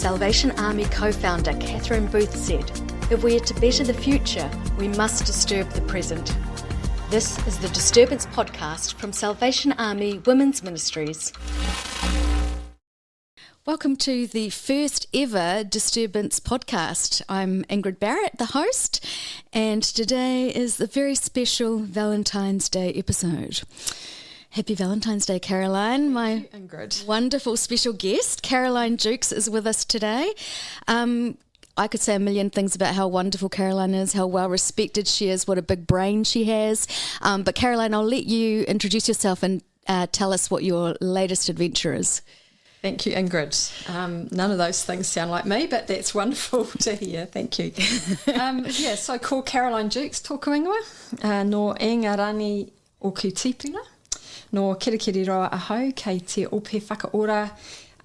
Salvation Army co-founder Catherine Booth said, "If we are to better the future, we must disturb the present." This is the Disturbance Podcast from Salvation Army Women's Ministries. Welcome to the first ever Disturbance Podcast. I'm Ingrid Barrett, the host, and today is the very special Valentine's Day episode. Happy Valentine's Day, Caroline. My wonderful special guest, Caroline Jewkes, is with us today. I could say a million things about how wonderful Caroline is, how well respected she is, what a big brain she has. But Caroline, I'll let you introduce yourself and tell us what your latest adventure is. Thank you, Ingrid. None of those things sound like me, but that's wonderful to hear. Thank you. So called Caroline Jewkes, tōku ingoa, no engarani o kutipuna, no kirikiri roa ahau, kei te ope whakaora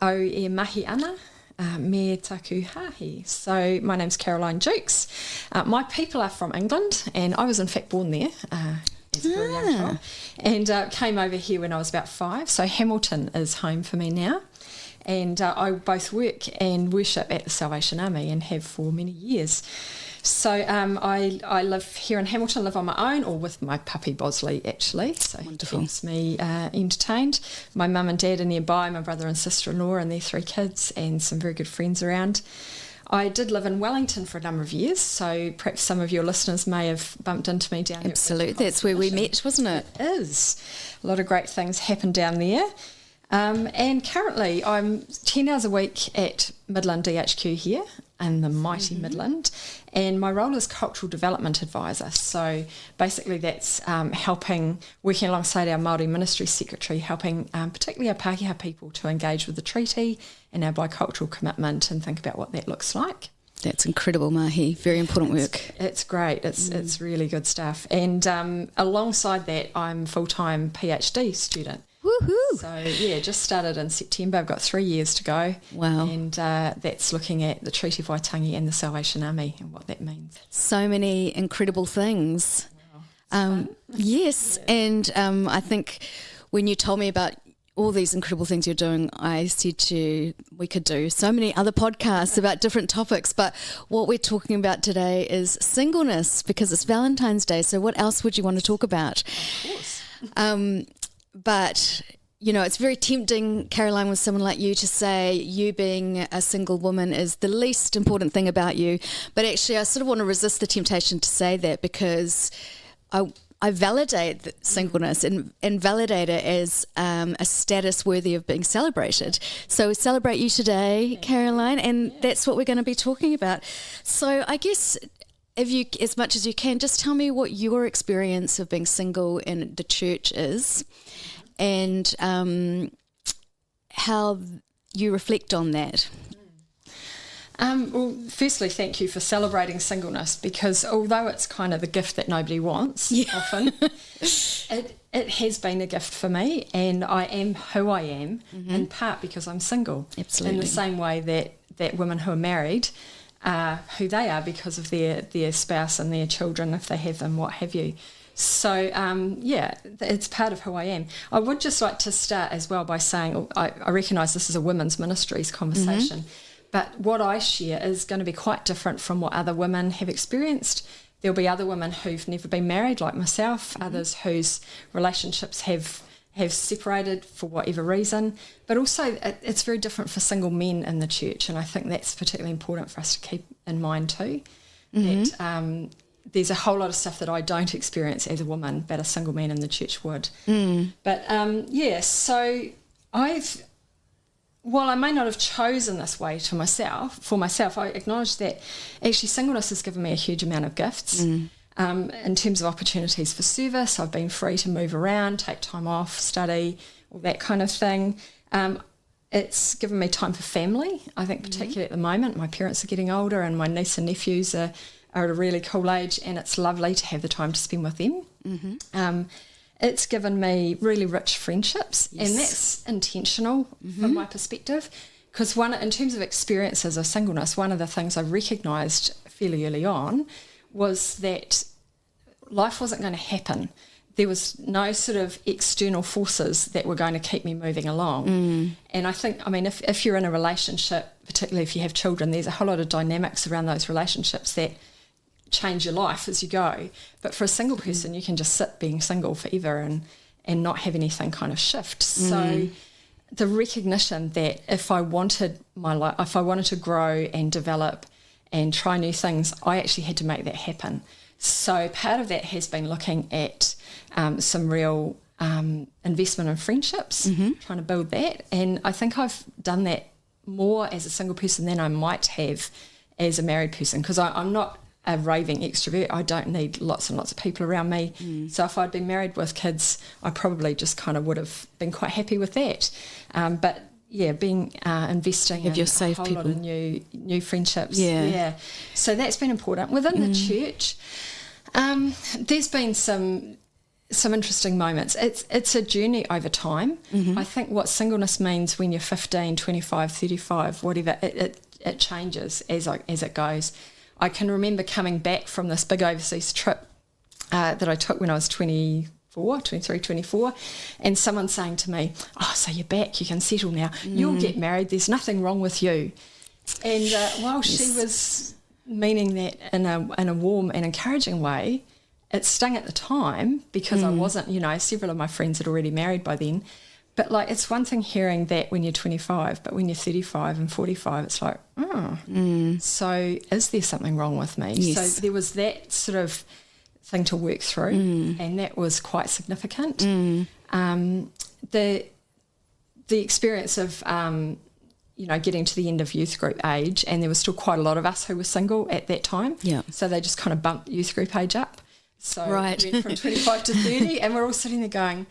au e mahi ana, me taku hahi. So my name's Caroline Jewkes. My people are from England, and I was in fact born there as a very young child, and came over here when I was about 5. So Hamilton is home for me now. And I both work and worship at the Salvation Army and have for many years. So I live here in Hamilton, live on my own or with my puppy Bosley actually. So wonderful. It keeps me entertained. My mum and dad are nearby, my brother and sister-in-law and their 3 kids, and some very good friends around. I did live in Wellington for a number of years, so perhaps some of your listeners may have bumped into me down there. Absolutely, that's where we met, wasn't it? It is. A lot of great things happen down there. And currently I'm 10 hours a week at Midland DHQ here in the mighty Midland, and my role is Cultural Development Advisor. So basically that's working alongside our Māori Ministry Secretary, helping particularly our Pākehā people to engage with the treaty and our bicultural commitment and think about what that looks like. That's incredible, Mahi. Very important work. It's great. It's really good stuff. And alongside that, I'm a full-time PhD student. Woohoo! So, just started in September. I've got 3 years to go. Wow. And that's looking at the Treaty of Waitangi and the Salvation Army and what that means. So many incredible things. Wow. Yes, and I think when you told me about all these incredible things you're doing, I said to you, we could do so many other podcasts about different topics, but what we're talking about today is singleness, because it's Valentine's Day, so what else would you want to talk about? Of course. But, you know, it's very tempting, Caroline, with someone like you to say you being a single woman is the least important thing about you. But actually, I sort of want to resist the temptation to say that, because I validate singleness and validate it as a status worthy of being celebrated. So we celebrate you today, Caroline, and that's what we're going to be talking about. So I guess if you, as much as you can, just tell me what your experience of being single in the church is, and how you reflect on that. Well, firstly, thank you for celebrating singleness, because although it's kind of the gift that nobody wants, often, it has been a gift for me, and I am who I am in part because I'm single. Absolutely. In the same way that women who are married are who they are because of their spouse and their children, if they have them, what have you. So, it's part of who I am. I would just like to start as well by saying I recognise this is a women's ministries conversation, but what I share is going to be quite different from what other women have experienced. There'll be other women who've never been married like myself, others whose relationships have separated for whatever reason, but also it's very different for single men in the church, and I think that's particularly important for us to keep in mind too, that there's a whole lot of stuff that I don't experience as a woman but a single man in the church would. But so while I may not have chosen this way for myself, I acknowledge that actually singleness has given me a huge amount of gifts. In terms of opportunities for service, I've been free to move around, take time off, study, all that kind of thing. It's given me time for family. I think particularly at the moment, my parents are getting older and my niece and nephews are at a really cool age, and it's lovely to have the time to spend with them. It's given me really rich friendships, and that's intentional from my perspective, because in terms of experiences of singleness, one of the things I recognised fairly early on was that life wasn't going to happen there was no sort of external forces that were going to keep me moving along. And I think, I mean, if you're in a relationship, particularly if you have children, there's a whole lot of dynamics around those relationships that change your life as you go. But for a single person, you can just sit being single forever and not have anything kind of shift. So the recognition that if I wanted my life, if I wanted to grow and develop and try new things, I actually had to make that happen. So part of that has been looking at some real investment in friendships, trying to build that. And I think I've done that more as a single person than I might have as a married person, because I'm not a raving extrovert. I don't need lots and lots of people around me. So if I'd been married with kids, I probably just kind of would have been quite happy with that. But yeah, being investing in safe a whole people. lot of new friendships. Yeah. So that's been important. Within the church, there's been some interesting moments. It's a journey over time. I think what singleness means when you're 15, 25, 35, whatever, it changes as it goes. I can remember coming back from this big overseas trip that I took when I was 24, and someone saying to me, "Oh, so you're back, you can settle now, you'll get married, there's nothing wrong with you." And while she was meaning that in a warm and encouraging way, it stung at the time because I wasn't, several of my friends had already married by then. But like, it's one thing hearing that when you're 25, but when you're 35 and 45, it's like, so is there something wrong with me? Yes. So there was that sort of thing to work through, and that was quite significant. The experience of getting to the end of youth group age, and there was still quite a lot of us who were single at that time. Yeah. So they just kind of bumped youth group age up. So Right. we went from 25 to 30, and we're all sitting there going,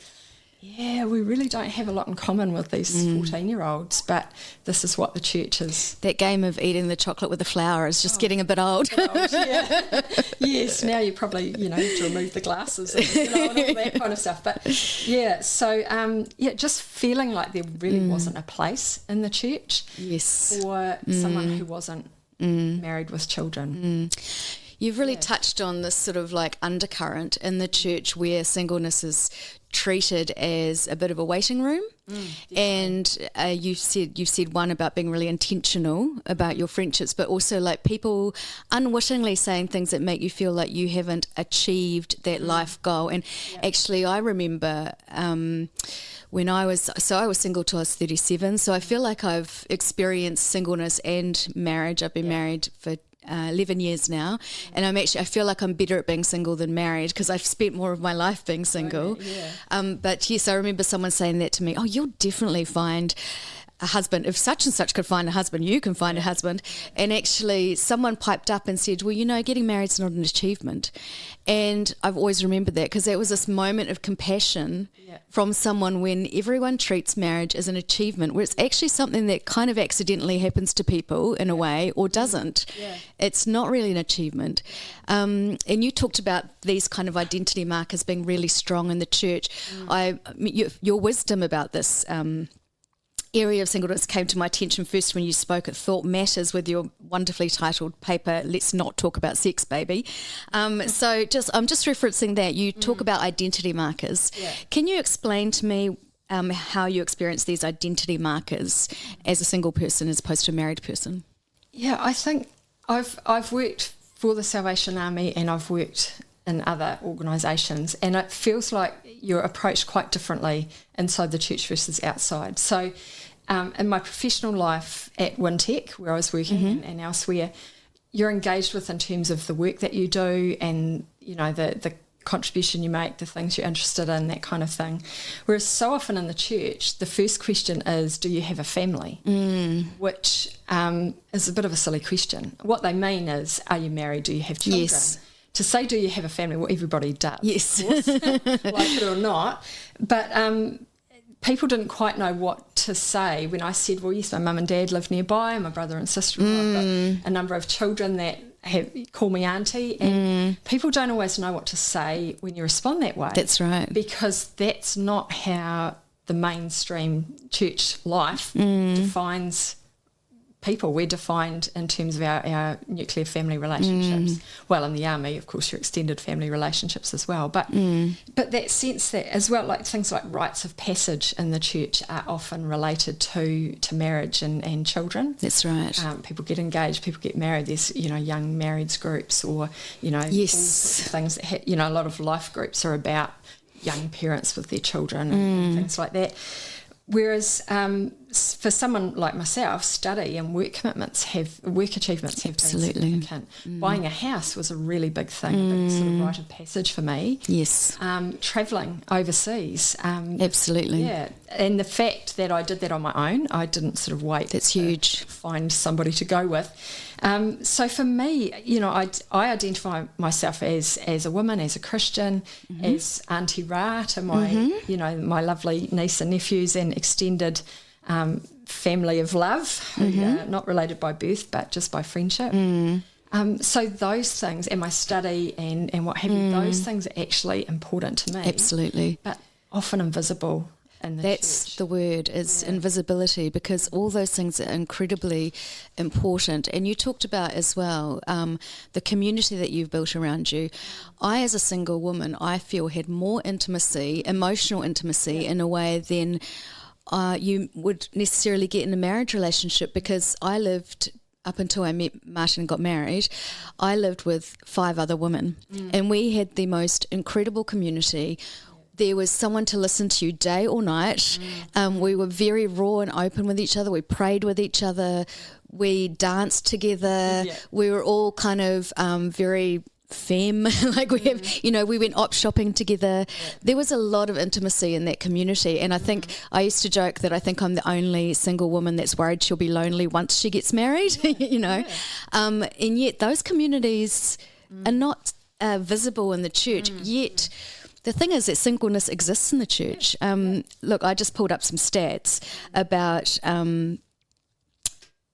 yeah, we really don't have a lot in common with these 14-year-olds, but this is what the church is. That game of eating the chocolate with the flour is just getting a bit old. Yeah. Yes, now you probably, have to remove the glasses and all that kind of stuff. But yeah, so just feeling like there really wasn't a place in the church for someone who wasn't married with children. You've really touched on this sort of like undercurrent in the church where singleness is treated as a bit of a waiting room. And you've said one about being really intentional about your friendships, but also like people unwittingly saying things that make you feel like you haven't achieved that life goal. And actually I remember when I was single till I was 37, so I feel like I've experienced singleness and marriage. I've been married for 11 years now, and I feel like I'm better at being single than married because I've spent more of my life being single. But yes, I remember someone saying that to me, "Oh, you'll definitely find a husband. If such and such could find a husband, you can find a husband." And actually someone piped up and said, "Well, getting married's not an achievement." And I've always remembered that because there was this moment of compassion from someone when everyone treats marriage as an achievement, where it's actually something that kind of accidentally happens to people in a way or doesn't. It's not really an achievement. And you talked about these kind of identity markers being really strong in the church. Your wisdom about this area of singleness came to my attention first when you spoke at Thought Matters with your wonderfully titled paper, Let's Not Talk About Sex, Baby. So I'm just referencing that. You talk about identity markers. Can you explain to me how you experience these identity markers as a single person as opposed to a married person? Yeah, I think I've worked for the Salvation Army and I've worked in other organisations, and it feels like you're approached quite differently inside the church versus outside. So in my professional life at Wintec, where I was working and elsewhere, you're engaged with in terms of the work that you do and the contribution you make, the things you're interested in, that kind of thing. Whereas so often in the church, the first question is, do you have a family? Which is a bit of a silly question. What they mean is, are you married? Do you have children? Yes. To say, do you have a family? Well, everybody does, Yes. of course, like it or not. But people didn't quite know what to say when I said, well, yes, my mum and dad live nearby, my brother and sister, I've got a number of children that call me auntie, and people don't always know what to say when you respond that way. That's right. Because that's not how the mainstream church life defines people. We're defined in terms of our nuclear family relationships. Well, in the army, of course, your extended family relationships as well. But that sense that as well, like things like rites of passage in the church are often related to marriage and children. That's right. People get engaged, people get married. There's, young marrieds groups or, yes, all things that, a lot of life groups are about young parents with their children and things like that. Whereas for someone like myself, study and work achievements have absolutely been significant. Buying a house was a really big thing, a big sort of rite of passage for me. Yes. Travelling overseas. Absolutely. Yeah. And the fact that I did that on my own, I didn't sort of wait That's huge. find somebody to go with. So for me, I identify myself as a woman, as a Christian, as Auntie Ra to my, my lovely niece and nephews and extended family of love, who are not related by birth but just by friendship. So those things, and my study and what have you, those things are actually important to me. Absolutely. But often invisible. That's church. the word, is invisibility, because all those things are incredibly important. And you talked about as well the community that you've built around you. I, as a single woman, I feel had more intimacy, emotional intimacy in a way than you would necessarily get in a marriage relationship, because I lived, up until I met Martin and got married, I lived with 5 other women, and we had the most incredible community. There was someone to listen to you day or night. We were very raw and open with each other. We prayed with each other. We danced together. Yeah. We were all kind of very femme. Like we have, we went op shopping together. Yeah. There was a lot of intimacy in that community. And I think I used to joke that I think I'm the only single woman that's worried she'll be lonely once she gets married, Yeah. And yet those communities are not visible in the church, yet... The thing is that singleness exists in the church. Look, I just pulled up some stats about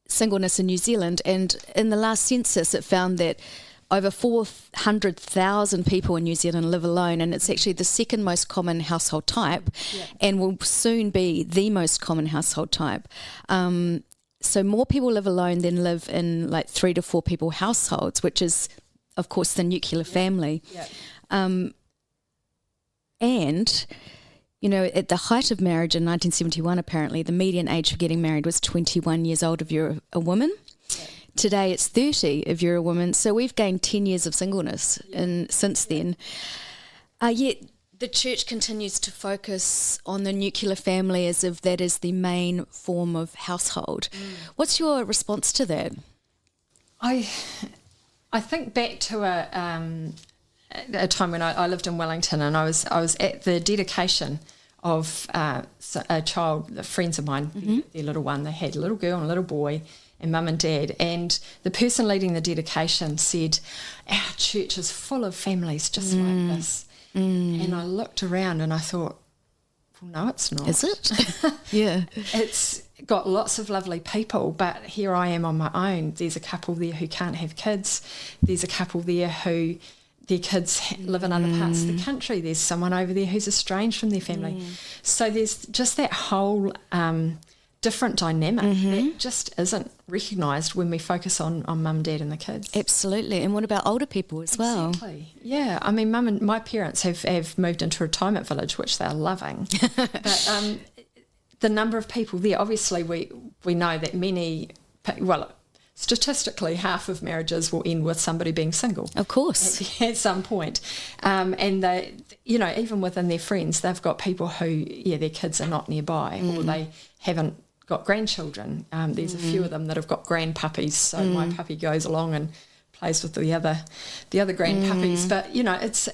singleness in New Zealand, and in the last census it found that over 400,000 people in New Zealand live alone, and it's actually the second most common household type, and will soon be the most common household type. So more people live alone than live in like 3 to 4 people households, which is, of course, the nuclear family. And, at the height of marriage in 1971, apparently, the median age for getting married was 21 years old if you're a woman. Yeah. Today it's 30 if you're a woman. So we've gained 10 years of singleness since then. Yet the church continues to focus on the nuclear family as if that is the main form of household. What's your response to that? I think back to a time when I lived in Wellington, and I was at the dedication of a child, friends of mine, their little one. They had a little girl and a little boy, and mum and dad. And the person leading the dedication said, "Our church is full of families just like this." And I looked around and I thought, well, no, it's not. Is it? Yeah. It's got lots of lovely people, but here I am on my own. There's a couple there who can't have kids. There's a couple there who... their kids live in other parts of the country. There's someone over there who's estranged from their family. So there's just that whole different dynamic that just isn't recognised when we focus on mum, dad and the kids. Absolutely. And what about older people as well? Exactly. Yeah. I mean, mum and my parents have moved into a retirement village, which they're loving. But the number of people there, obviously we know that many... statistically, half of marriages will end with somebody being single. Of course. At some point. And they, even within their friends, they've got people who, their kids are not nearby or they haven't got grandchildren. There's a few of them that have got grandpuppies, so my puppy goes along and plays with the other grandpuppies. But, it's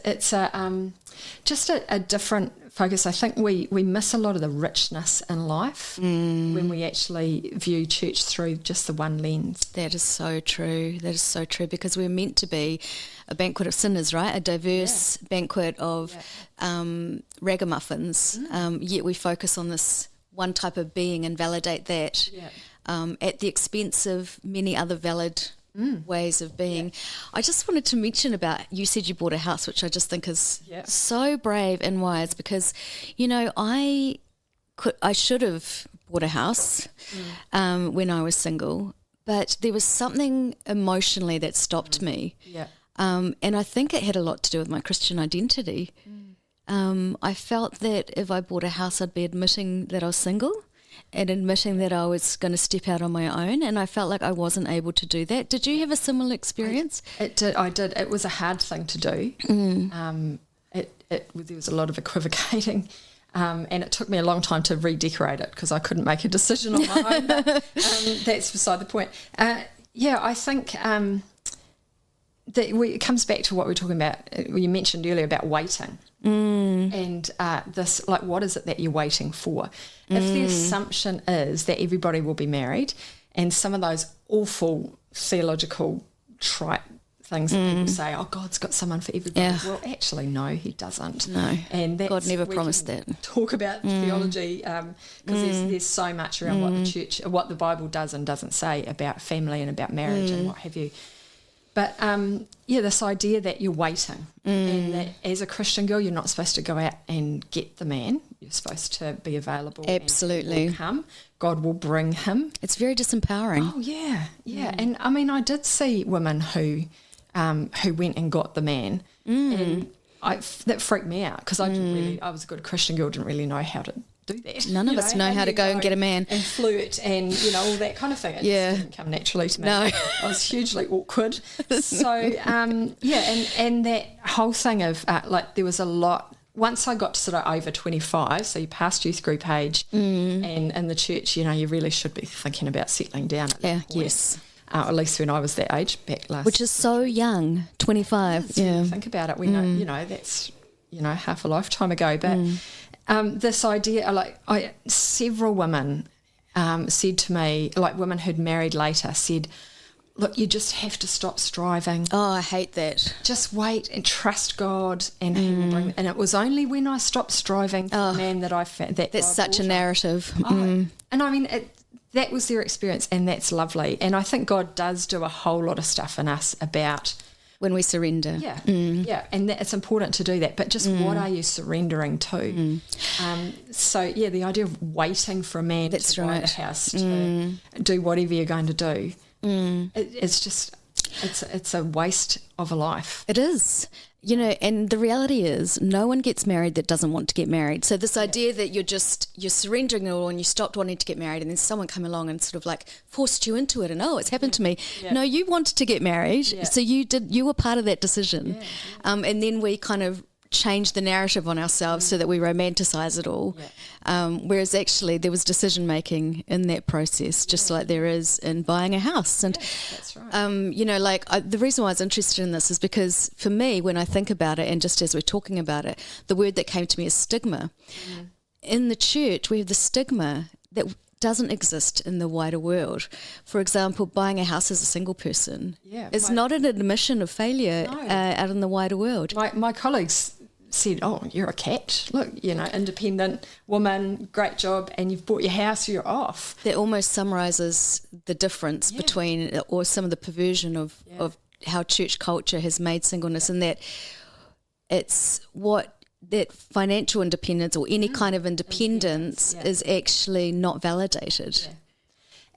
just a different focus. I think we miss a lot of the richness in life when we actually view church through just the one lens. That is so true. That is so true, because we're meant to be a banquet of sinners, right? A diverse banquet of ragamuffins. Yet we focus on this one type of being and validate that at the expense of many other valid ways of being. Yeah. I just wanted to mention about, you said you bought a house, which I just think is so brave and wise, because, I should have bought a house when I was single, but there was something emotionally that stopped me. Yeah. And I think it had a lot to do with my Christian identity. I felt that if I bought a house, I'd be admitting that I was single and admitting that I was going to step out on my own, and I felt like I wasn't able to do that. Did you have a similar experience? I did. It was a hard thing to do. There was a lot of equivocating, and it took me a long time to redecorate it because I couldn't make a decision on my own. But, that's beside the point. I think it comes back to what we were talking about. You mentioned earlier about waiting. And this, like, what is it that you're waiting for? If the assumption is that everybody will be married, and some of those awful theological trite things that people say, oh, God's got someone for everybody. Yeah. Well, actually, no, he doesn't. No, and that's, God never promised that. Talk about theology because there's so much around what the church, what the Bible does and doesn't say about family and about marriage and what have you. But, this idea that you're waiting and that as a Christian girl, you're not supposed to go out and get the man. You're supposed to be available. Absolutely. And will come. God will bring him. It's very disempowering. Oh, yeah. And, I mean, I did see women who went and got the man and that freaked me out because I was a good Christian girl, didn't really know how to do that. None of us know how to go and get a man. And flirt and, all that kind of thing. It just didn't come naturally to me. No. I was hugely awkward. So, and that whole thing of, there was a lot, once I got to sort of over 25, so you passed youth group age, and in the church, you really should be thinking about settling down at that point. Yes. At least when I was that age, back last. Which is so young, 25. When you think about it, we know, that's, half a lifetime ago, but... this idea, several women said to me, like women who'd married later, said, look, you just have to stop striving. Oh, I hate that. Just wait and trust God, and He will bring. And it was only when I stopped striving for the man that I found that. That's such a narrative. And I mean, that was their experience, and that's lovely. And I think God does do a whole lot of stuff in us about. When we surrender. Yeah, and it's important to do that. But just what are you surrendering to? The idea of waiting for a man to buy the house, to do whatever you're going to do, it's a waste of a life. It is. And the reality is no one gets married that doesn't want to get married. So this idea that you're surrendering it all and you stopped wanting to get married and then someone came along and sort of like forced you into it and it's happened to me. Yeah. No, you wanted to get married. Yeah. So you were part of that decision. Yeah. And then we kind of change the narrative on ourselves so that we romanticize it all. Yeah. Whereas actually there was decision making in that process, just like there is in buying a house. And that's right. The reason why I was interested in this is because for me, when I think about it, and just as we're talking about it, the word that came to me is stigma. In the church, we have the stigma that doesn't exist in the wider world. For example, buying a house as a single person is not an admission of failure out in the wider world. My colleagues said, oh, you're a catch. Look, independent woman, great job, and you've bought your house, you're off. That almost summarises the difference between, or some of the perversion of how church culture has made singleness, and that it's that financial independence or any kind of independence is actually not validated. Yeah.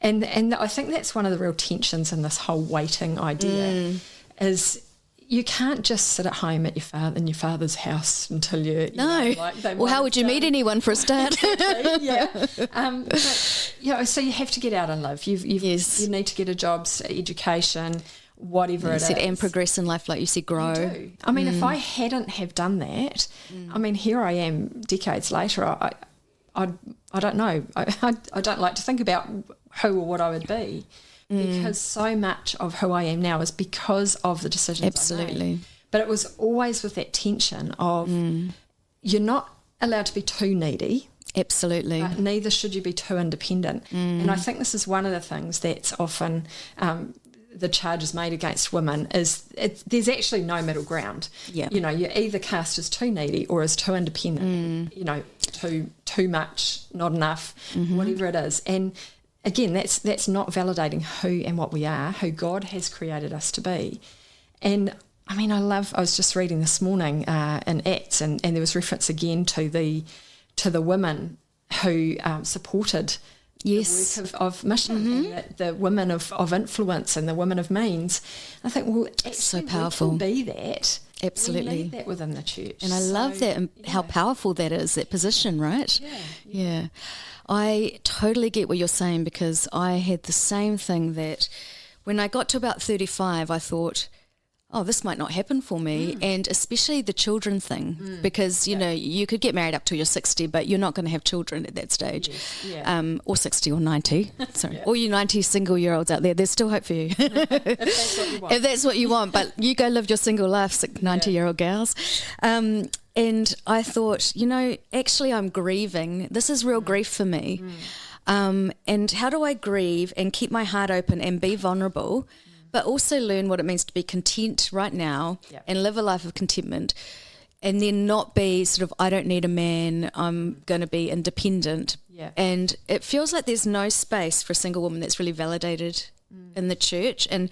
And I think that's one of the real tensions in this whole waiting idea is you can't just sit at home at your father's house until you well, how would you meet anyone for a start? But, so you have to get out and live. You need to get a job, education, whatever it is. And progress in life, like you said, grow. You do. I mean, if I hadn't have done that, I mean, here I am decades later. I don't know. I don't like to think about who or what I would be. Because so much of who I am now is because of the decisions I made. But it was always with that tension of you're not allowed to be too needy. Absolutely. But neither should you be too independent. And I think this is one of the things that's often the charges made against women is there's actually no middle ground. Yeah. You're either cast as too needy or as too independent. Too much, not enough, whatever it is. And again, that's not validating who and what we are, who God has created us to be. And I mean, I was just reading this morning in Acts, and there was reference again to the women who supported Yes. the work of mission, and the women of influence and the women of means. I think, well, actually, so powerful. We can be that. Absolutely. We need that within the church. And I love that and how powerful that is, that position, right? Yeah. I totally get what you're saying, because I had the same thing, that when I got to about 35, I thought, oh, this might not happen for me, and especially the children thing, because, you know, you could get married up till you're 60, but you're not going to have children at that stage, or 60 or 90, sorry, all you 90 single-year-olds out there, there's still hope for you. If that's what you want. If that's what you want, but you go live your single life, 90-year-old gals. And I thought, you know, actually I'm grieving. This is real grief for me. And how do I grieve and keep my heart open and be vulnerable, but also learn what it means to be content right now and live a life of contentment, and then not be sort of, I don't need a man, I'm going to be independent. And it feels like there's no space for a single woman that's really validated in the church. And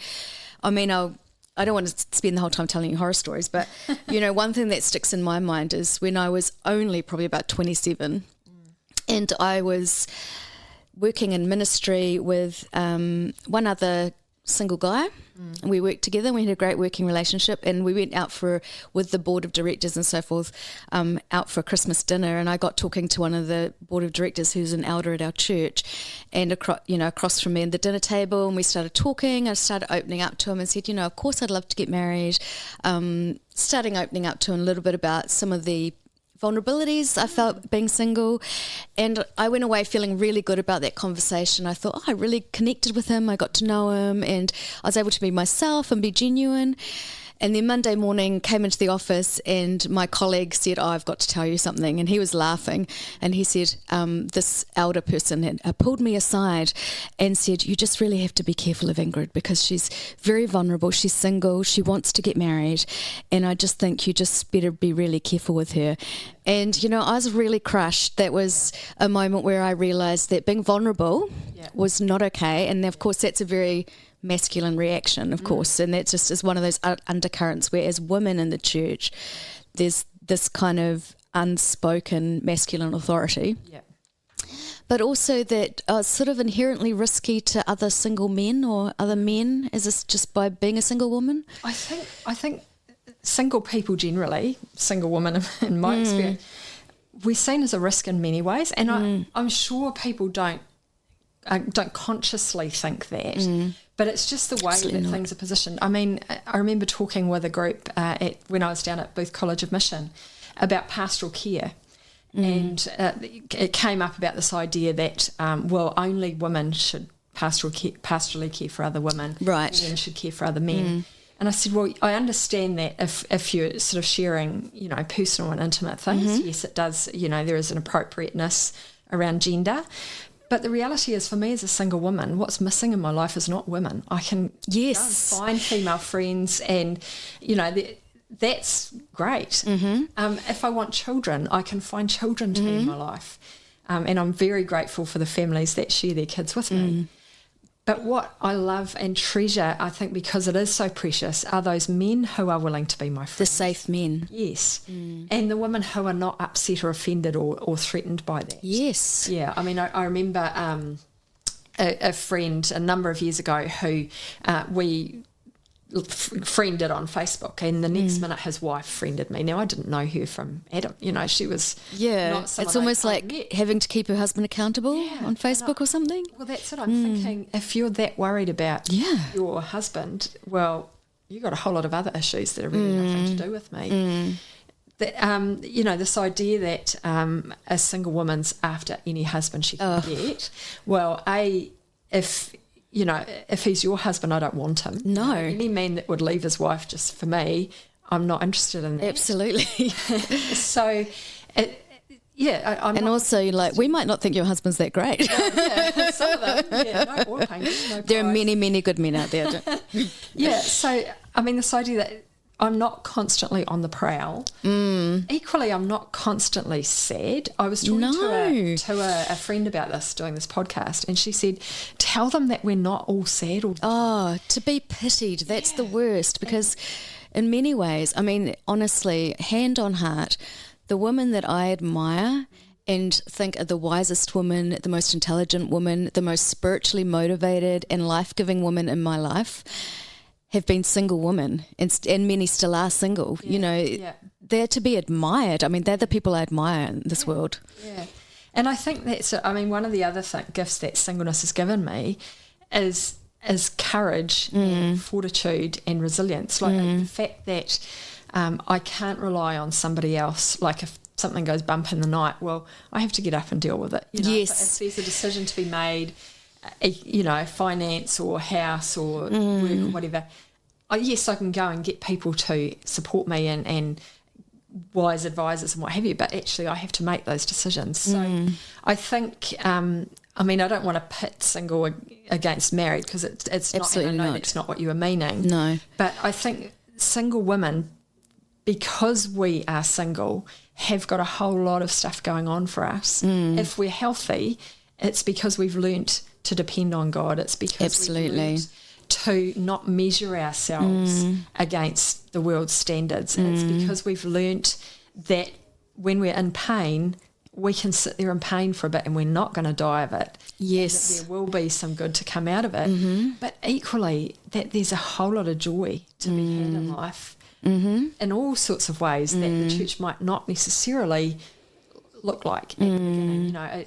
I mean, I don't want to spend the whole time telling you horror stories, but, you know, one thing that sticks in my mind is when I was only probably about 27 and I was working in ministry with one other single guy, and we worked together and we had a great working relationship, and we went out with the board of directors and so forth, out for a Christmas dinner, and I got talking to one of the board of directors who's an elder at our church, and across from me at the dinner table, and we started talking. I started opening up to him and said, you know, of course I'd love to get married, starting opening up to him a little bit about some of the vulnerabilities I felt being single, and I went away feeling really good about that conversation. I thought, I really connected with him, I got to know him, and I was able to be myself and be genuine. And then Monday morning came into the office and my colleague said, I've got to tell you something. And he was laughing and he said, this elder person had pulled me aside and said, you just really have to be careful of Ingrid, because she's very vulnerable, she's single, she wants to get married, and I just think you just better be really careful with her. And, you know, I was really crushed. That was a moment where I realised that being vulnerable was not okay. And of course that's a very masculine reaction, of course, and that just is one of those undercurrents where as women in the church there's this kind of unspoken masculine authority, but also that sort of inherently risky to other single men or other men. Is this just by being a single woman? I think single people generally, single women in my experience, we're seen as a risk in many ways, and I'm sure people don't consciously think that, but it's just the way that things are positioned. I mean, I remember talking with a group when I was down at Booth College of Mission about pastoral care, and it came up about this idea that, only women should pastorally care for other women, right? Men should care for other men. And I said, well, I understand that if you're sort of sharing, you know, personal and intimate things, yes, it does, you know, there is an appropriateness around gender. But the reality is, for me as a single woman, what's missing in my life is not women. I can go and find female friends, and, you know, that's great. If I want children, I can find children to be in my life. And I'm very grateful for the families that share their kids with me. But what I love and treasure, I think, because it is so precious, are those men who are willing to be my friends. The safe men. Yes. And the women who are not upset or offended or threatened by that. Yes. Yeah. I mean, I remember a friend a number of years ago who we friended on Facebook, and the next minute his wife friended me. Now, I didn't know her from Adam, you know, she was not someone it's almost like having to keep her husband accountable on Facebook or something. Well, that's it. I'm thinking, if you're that worried about your husband, well, you've got a whole lot of other issues that are really nothing to do with me. That, you know, this idea that a single woman's after any husband she can get, well, if he's your husband, I don't want him. No. Any man that would leave his wife just for me, I'm not interested in that. Absolutely. So, also, like, we might not think your husband's that great. Some of them, no oil painting, no There are many, many good men out there. So, I mean, this idea that I'm not constantly on the prowl. Equally, I'm not constantly sad. I was talking to a friend about this, doing this podcast, and she said, tell them that we're not all sad all the time. To be pitied, that's the worst, because in many ways, I mean, honestly, hand on heart, the women that I admire and think are the wisest woman, the most intelligent woman, the most spiritually motivated and life-giving woman in my life have been single women, and many still are single. They're to be admired. I mean, they're the people I admire in this world. Yeah. And I think that's, one of the other gifts that singleness has given me is courage and fortitude and resilience. Like the fact that I can't rely on somebody else. Like if something goes bump in the night, well, I have to get up and deal with it. Yes. If there's a decision to be made, finance or house or work or whatever, yes, I can go and get people to support me and wise advisors and what have you, but actually I have to make those decisions. So I think, I don't want to pit single against married, because it's not, and I know it's not what you were meaning. No. But I think single women, because we are single, have got a whole lot of stuff going on for us. If we're healthy, it's because we've learnt to depend on God. It's because we've learnt to not measure ourselves against the world's standards. It's because we've learnt that when we're in pain, we can sit there in pain for a bit and we're not going to die of it. Yes. There will be some good to come out of it. But equally, that there's a whole lot of joy to be had in life in all sorts of ways that the church might not necessarily look like at the beginning.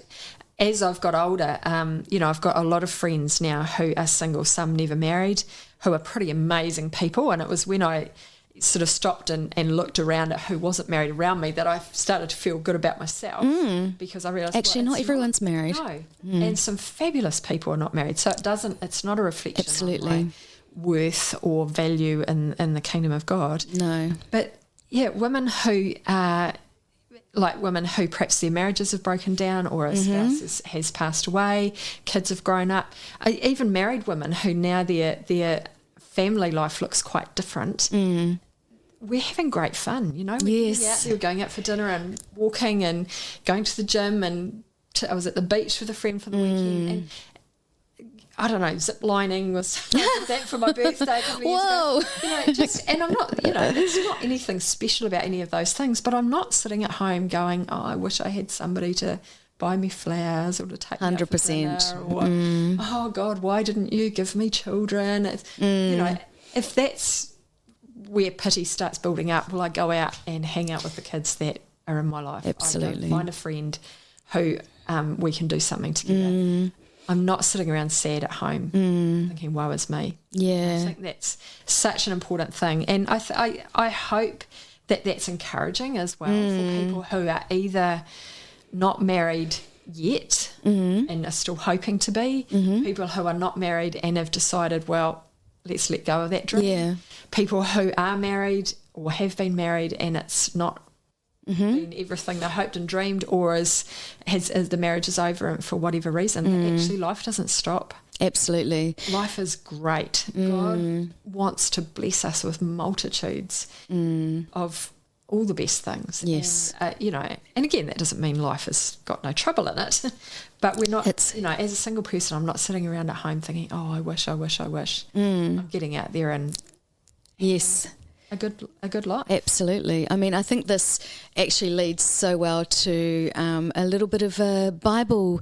As I've got older, I've got a lot of friends now who are single, some never married, who are pretty amazing people. And it was when I sort of stopped and looked around at who wasn't married around me that I started to feel good about myself, because I realised actually not everyone's married. No, and some fabulous people are not married. So it's not a reflection on my worth or value in the kingdom of God. No. But yeah, women who are like women who perhaps their marriages have broken down or a spouse has passed away, kids have grown up, even married women who now their family life looks quite different. We're having great fun, We're getting out there, going out for dinner and walking and going to the gym, and I was at the beach with a friend for the weekend, and I don't know, zip lining was that for my birthday a couple of years ago. And I'm not, there's not anything special about any of those things, but I'm not sitting at home going, oh, I wish I had somebody to buy me flowers or to take me out for dinner, or oh God, why didn't you give me children? If that's where pity starts building up, will I go out and hang out with the kids that are in my life? Absolutely. I find a friend who we can do something together. I'm not sitting around sad at home thinking, woe is me. Yeah. I think that's such an important thing. And I hope that that's encouraging as well for people who are either not married yet and are still hoping to be, people who are not married and have decided, well, let's let go of that dream, people who are married or have been married and it's not been everything they hoped and dreamed, or as the marriage is over for whatever reason. Actually, life doesn't stop. Absolutely. Life is great. God wants to bless us with multitudes of all the best things. Yes. And, and again, that doesn't mean life has got no trouble in it, but we're not, as a single person, I'm not sitting around at home thinking, oh, I wish. I'm getting out there and a good lot. Absolutely. I mean, I think this actually leads so well to a little bit of a Bible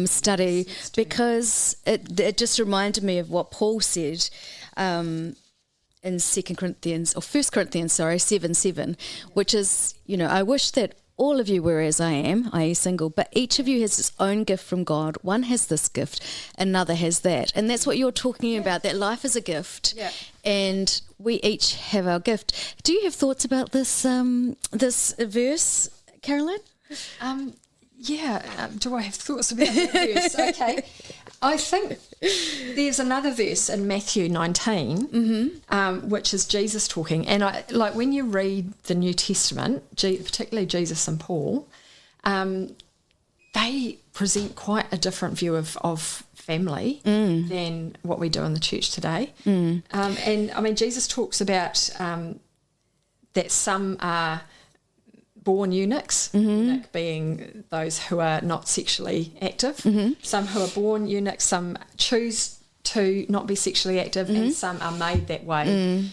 study, because it just reminded me of what Paul said in 1 Corinthians 7:7, which is, I wish that all of you were as I am, i.e. single, but each of you has its own gift from God. One has this gift, another has that. And that's what you're talking about, that life is a gift. Yeah. And we each have our gift. Do you have thoughts about this this verse, Caroline? Do I have thoughts about that verse? Okay. I think there's another verse in Matthew 19, which is Jesus talking. And when you read the New Testament, particularly Jesus and Paul, they present quite a different view of family than what we do in the church today. And I mean, Jesus talks about that some are born eunuchs, eunuch being those who are not sexually active, some who are born eunuchs, some choose to not be sexually active, and some are made that way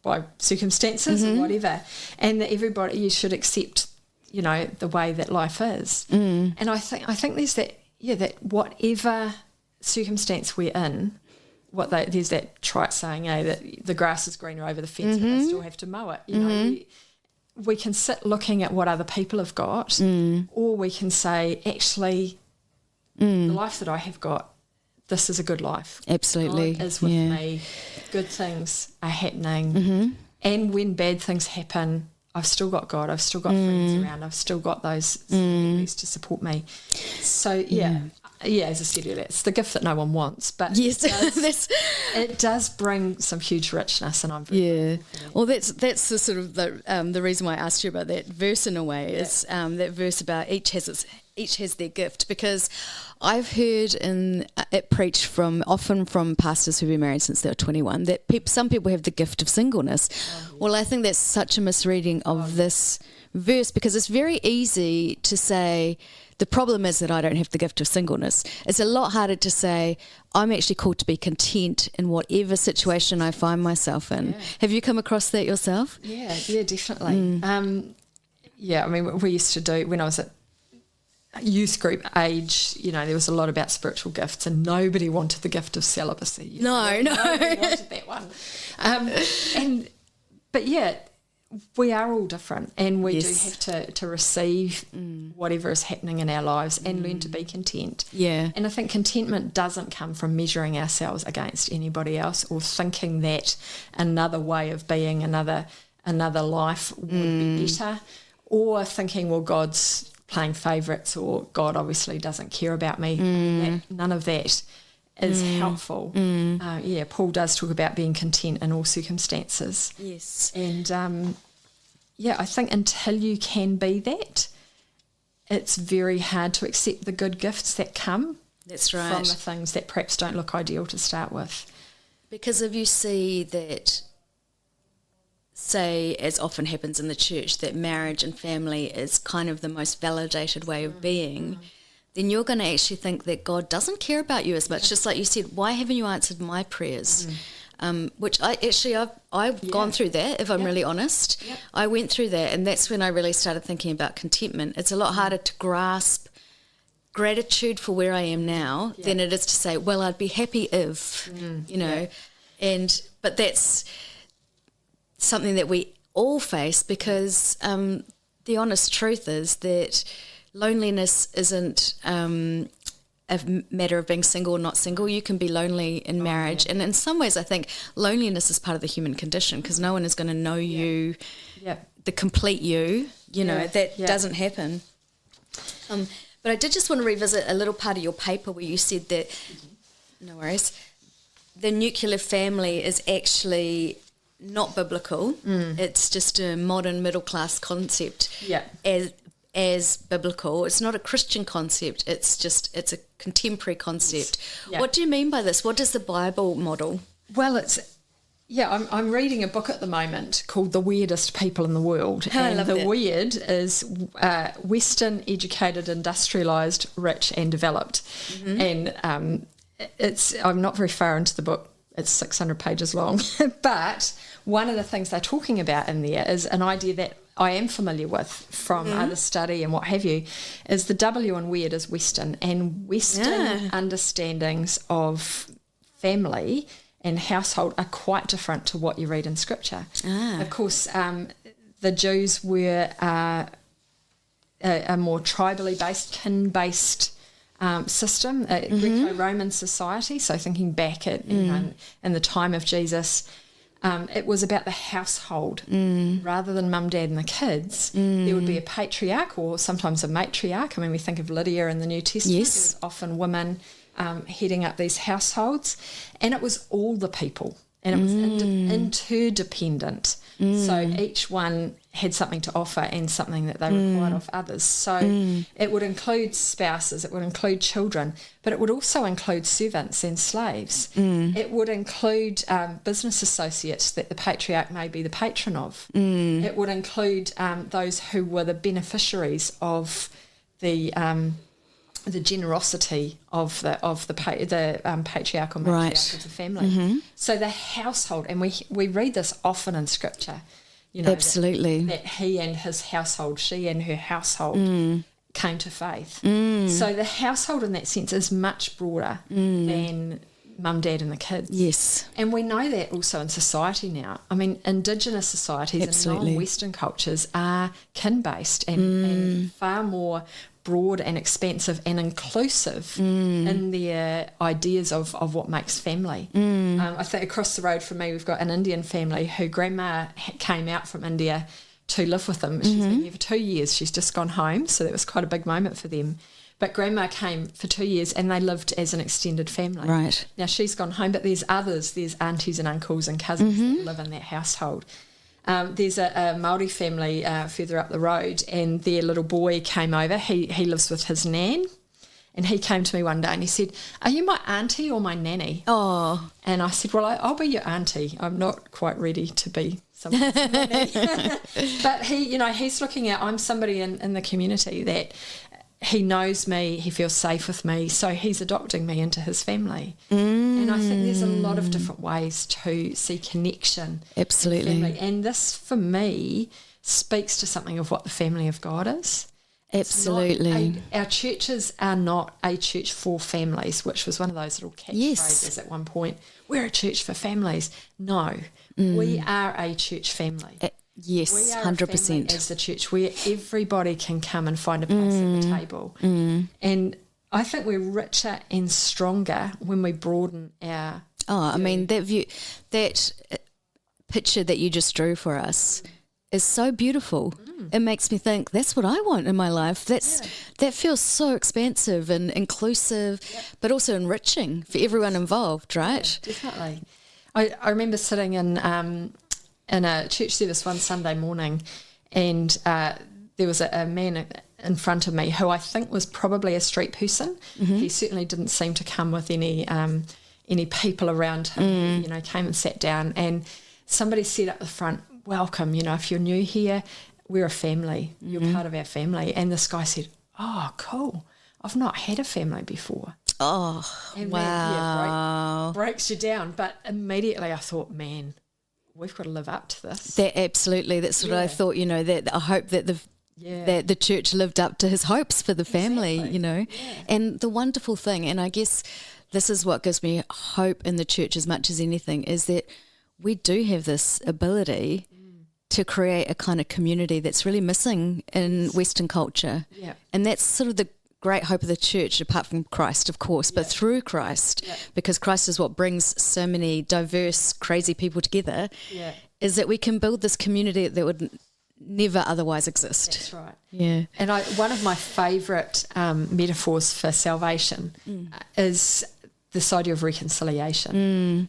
by circumstances or whatever, and that everybody, you should accept you know, the way that life is. And I think there's that, that whatever circumstance we're in, there's that trite saying, that the grass is greener over the fence, but they still have to mow it. You know, we can sit looking at what other people have got, or we can say, actually, the life that I have got, this is a good life. Absolutely. God is with me. Good things are happening. And when bad things happen, I've still got God. I've still got friends around. I've still got those things to support me. So, as I said earlier, it's the gift that no one wants. But it does bring some huge richness, and I'm very grateful for that. Well, that's the sort of the reason why I asked you about that verse in a way, is that verse about each has their gift, because I've heard it preached often from pastors who've been married since they were 21 that some people have the gift of singleness. Well, I think that's such a misreading of this verse, because it's very easy to say the problem is that I don't have the gift of singleness. It's a lot harder to say I'm actually called to be content in whatever situation I find myself in. Yeah. Have you come across that yourself? Yeah, definitely. I mean, we used to do, when I was at youth group age, there was a lot about spiritual gifts, and nobody wanted the gift of celibacy. Nobody wanted that one. But we are all different, and we do have to receive whatever is happening in our lives and learn to be content. Yeah. And I think contentment doesn't come from measuring ourselves against anybody else, or thinking that another way of being, another life would be better, or thinking, well, God's playing favourites, or God obviously doesn't care about me. None of that is helpful. Paul does talk about being content in all circumstances. Yes. And I think until you can be that, it's very hard to accept the good gifts that come. That's right. From the things that perhaps don't look ideal to start with. Because if you see that, say, as often happens in the church, that marriage and family is kind of the most validated way of being, then you're going to actually think that God doesn't care about you as much. Just like you said, why haven't you answered my prayers? Which I've gone through that, if I'm really honest. Yep. I went through that, and that's when I really started thinking about contentment. It's a lot harder to grasp gratitude for where I am now than it is to say, well, I'd be happy if, but that's something that we all face, because the honest truth is that loneliness isn't a matter of being single or not single. You can be lonely in marriage, and in some ways I think loneliness is part of the human condition, because no one is going to know you, the complete you, that doesn't happen. But I did just want to revisit a little part of your paper where you said that, no worries, the nuclear family is actually not biblical. It's just a modern middle class concept. As biblical. It's not a Christian concept. It's a contemporary concept. What do you mean by this? What does the Bible model? Well, I'm reading a book at the moment called The Weirdest People in the World. And the weird is Western, educated, industrialised, rich and developed. And I'm not very far into the book. It's 600 pages long. But one of the things they're talking about in there is an idea that I am familiar with from other study and what have you, is the W in weird is Western, and Western understandings of family and household are quite different to what you read in Scripture. Of course, the Jews were a more tribally based, kin-based system, a Greco-Roman society. So thinking back at in the time of Jesus, it was about the household rather than mum, dad and the kids. There would be a patriarch or sometimes a matriarch. I mean, we think of Lydia in the New Testament. Yes. There was often women heading up these households, and it was all the people, and it was interdependent. So each one had something to offer and something that they required of others. So it would include spouses, it would include children, but it would also include servants and slaves. It would include business associates that the patriarch may be the patron of. It would include those who were the beneficiaries of the generosity of the patriarch or matriarch of the family. So the household, and we read this often in Scripture, Absolutely. That he and his household, she and her household came to faith. So the household in that sense is much broader than mum, dad and the kids. Yes. And we know that also in society now. I mean, Indigenous societies and non-Western cultures are kin-based and far more broad and expansive and inclusive in their ideas of what makes family. I think across the road from me we've got an Indian family who grandma came out from India to live with them. She's been here for 2 years. She's just gone home, so that was quite a big moment for them. But grandma came for 2 years and they lived as an extended family. Right. Now she's gone home, but there's others. There's aunties and uncles and cousins that live in that household. There's a Māori family further up the road, and their little boy came over. He lives with his nan, and he came to me one day and he said, "Are you my auntie or my nanny?" Oh. And I said, "Well, I'll be your auntie. I'm not quite ready to be someone's nanny." But he's looking at, I'm somebody in the community that he knows me, he feels safe with me, so he's adopting me into his family. And I think there's a lot of different ways to see connection. Absolutely. In family. And this, for me, speaks to something of what the family of God is. Absolutely. Our churches are not a church for families, which was one of those little catchphrases at one point. We're a church for families. No, we are a church family. Yes, we are 100%. As the church where everybody can come and find a place at the table. And I think we're richer and stronger when we broaden our view. I mean, that picture that you just drew for us is so beautiful. It makes me think that's what I want in my life. That feels so expansive and inclusive, but also enriching for everyone involved, right? Yeah, definitely. I remember sitting in a church service one Sunday morning, and there was a man in front of me who I think was probably a street person. He certainly didn't seem to come with any people around him who, came and sat down, and somebody said up the front, "Welcome, if you're new here, we're a family, you're part of our family." And this guy said, "Oh, cool, I've not had a family before." Oh, and wow. That breaks you down. But immediately I thought, man, we've got to live up to this. Absolutely. That's what I thought, that I hope that that the church lived up to his hopes for the family, Yeah. And the wonderful thing, and I guess this is what gives me hope in the church as much as anything, is that we do have this ability to create a kind of community that's really missing in Western culture. Yeah. And that's sort of the great hope of the church, apart from Christ, of course, but through Christ, because Christ is what brings so many diverse, crazy people together, is that we can build this community that would never otherwise exist. That's right. Yeah. And one of my favourite metaphors for salvation is this idea of reconciliation,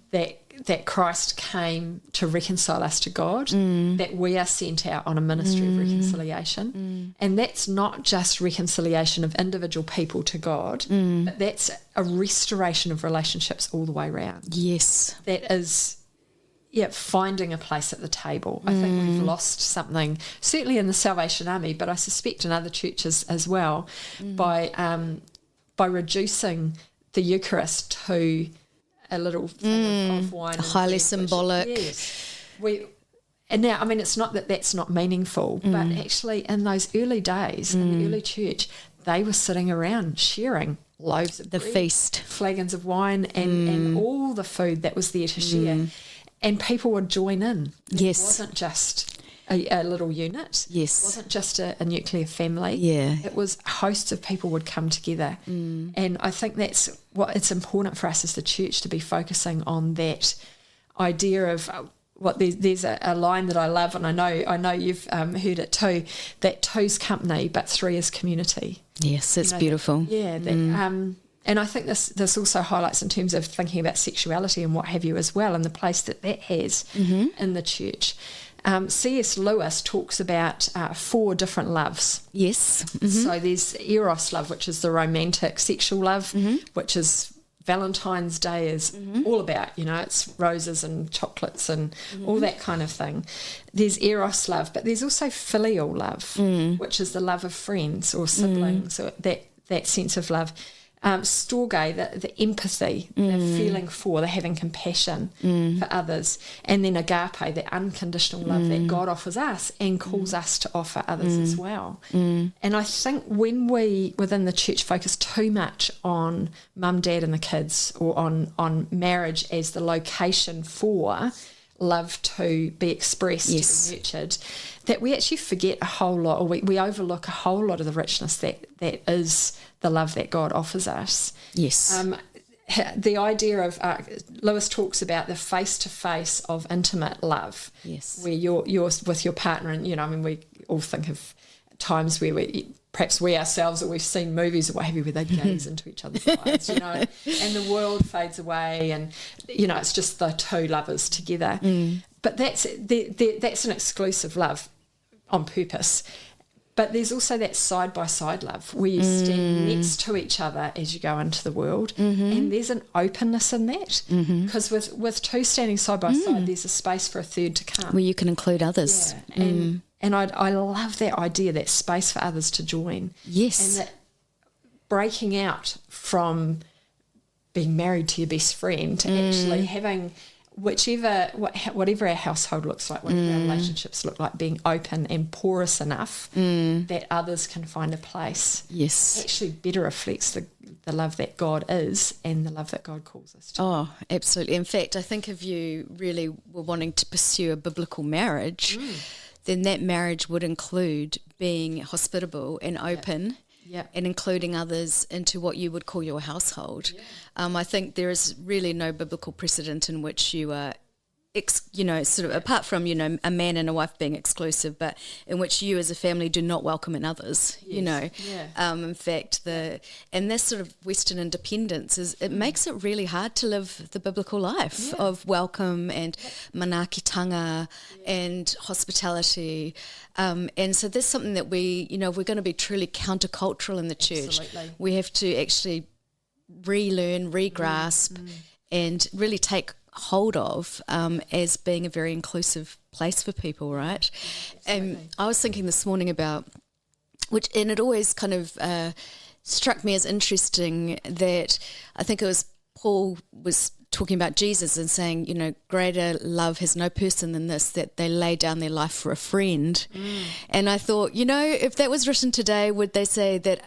that Christ came to reconcile us to God, that we are sent out on a ministry of reconciliation. And that's not just reconciliation of individual people to God, but that's a restoration of relationships all the way around. Yes. That is, finding a place at the table. I think we've lost something, certainly in the Salvation Army, but I suspect in other churches as well, by reducing the Eucharist to a little thing of wine. Highly symbolic. And now, I mean, it's not that that's not meaningful, but actually in those early days, in the early church, they were sitting around sharing loaves of bread, feast, flagons of wine, and all the food that was there to share. And people would join in. Yes. It wasn't just a little unit. Yes. It wasn't just a nuclear family. Yeah. It was hosts of people would come together. And I think that's what it's important for us as the church to be focusing on, that idea of there's a line that I love, and I know you've heard it too, that two's company but three is community. Yes, it's beautiful. And I think this also highlights in terms of thinking about sexuality and what have you as well, and the place that has in the church. C.S. Lewis talks about 4 different loves. Yes. So there's eros love, which is the romantic sexual love, which is Valentine's Day is all about, it's roses and chocolates and all that kind of thing. There's eros love, but there's also filial love, which is the love of friends or siblings, or that sense of love. Storge, the empathy, the feeling for, the having compassion for others, and then agape, the unconditional love that God offers us and calls us to offer others as well. And I think when we within the church focus too much on mum, dad and the kids, or on marriage as the location for love to be expressed, to be nurtured, that we actually forget a whole lot, or we overlook a whole lot of the richness that is the love that God offers us. Yes. The idea of, Lewis talks about the face-to-face of intimate love. Yes. Where you're with your partner, and, we all think of times where perhaps we ourselves, or we've seen movies or what have you, where they gaze into each other's eyes, and the world fades away, and, it's just the two lovers together. But that's an exclusive love on purpose. But there's also that side-by-side love where you stand next to each other as you go into the world, and there's an openness in that, because with two standing side-by-side, there's a space for a third to come. Where you can include others. Yeah. And I love that idea, that space for others to join. Yes. And that breaking out from being married to your best friend to actually having whatever our household looks like, whatever our relationships look like, being open and porous enough that others can find a place. Yes. Actually better reflects the love that God is and the love that God calls us to. Oh, absolutely. In fact, I think if you really were wanting to pursue a biblical marriage, then that marriage would include being hospitable and open. Yep. And including others into what you would call your household. Yeah. I think there is really no biblical precedent in which you are, sort of apart from, a man and a wife being exclusive, but in which you as a family do not welcome in others, Yeah. In fact, and this sort of Western independence it makes it really hard to live the biblical life of welcome and manaakitanga and hospitality. And so that's something that we, we're going to be truly countercultural in the church. Absolutely. We have to actually relearn, re-grasp, and really take hold of as being a very inclusive place for people, right? And I was thinking this morning about and it always kind of struck me as interesting that I think it was Paul was talking about Jesus and saying, greater love has no person than this, that they lay down their life for a friend. And I thought, if that was written today, would they say that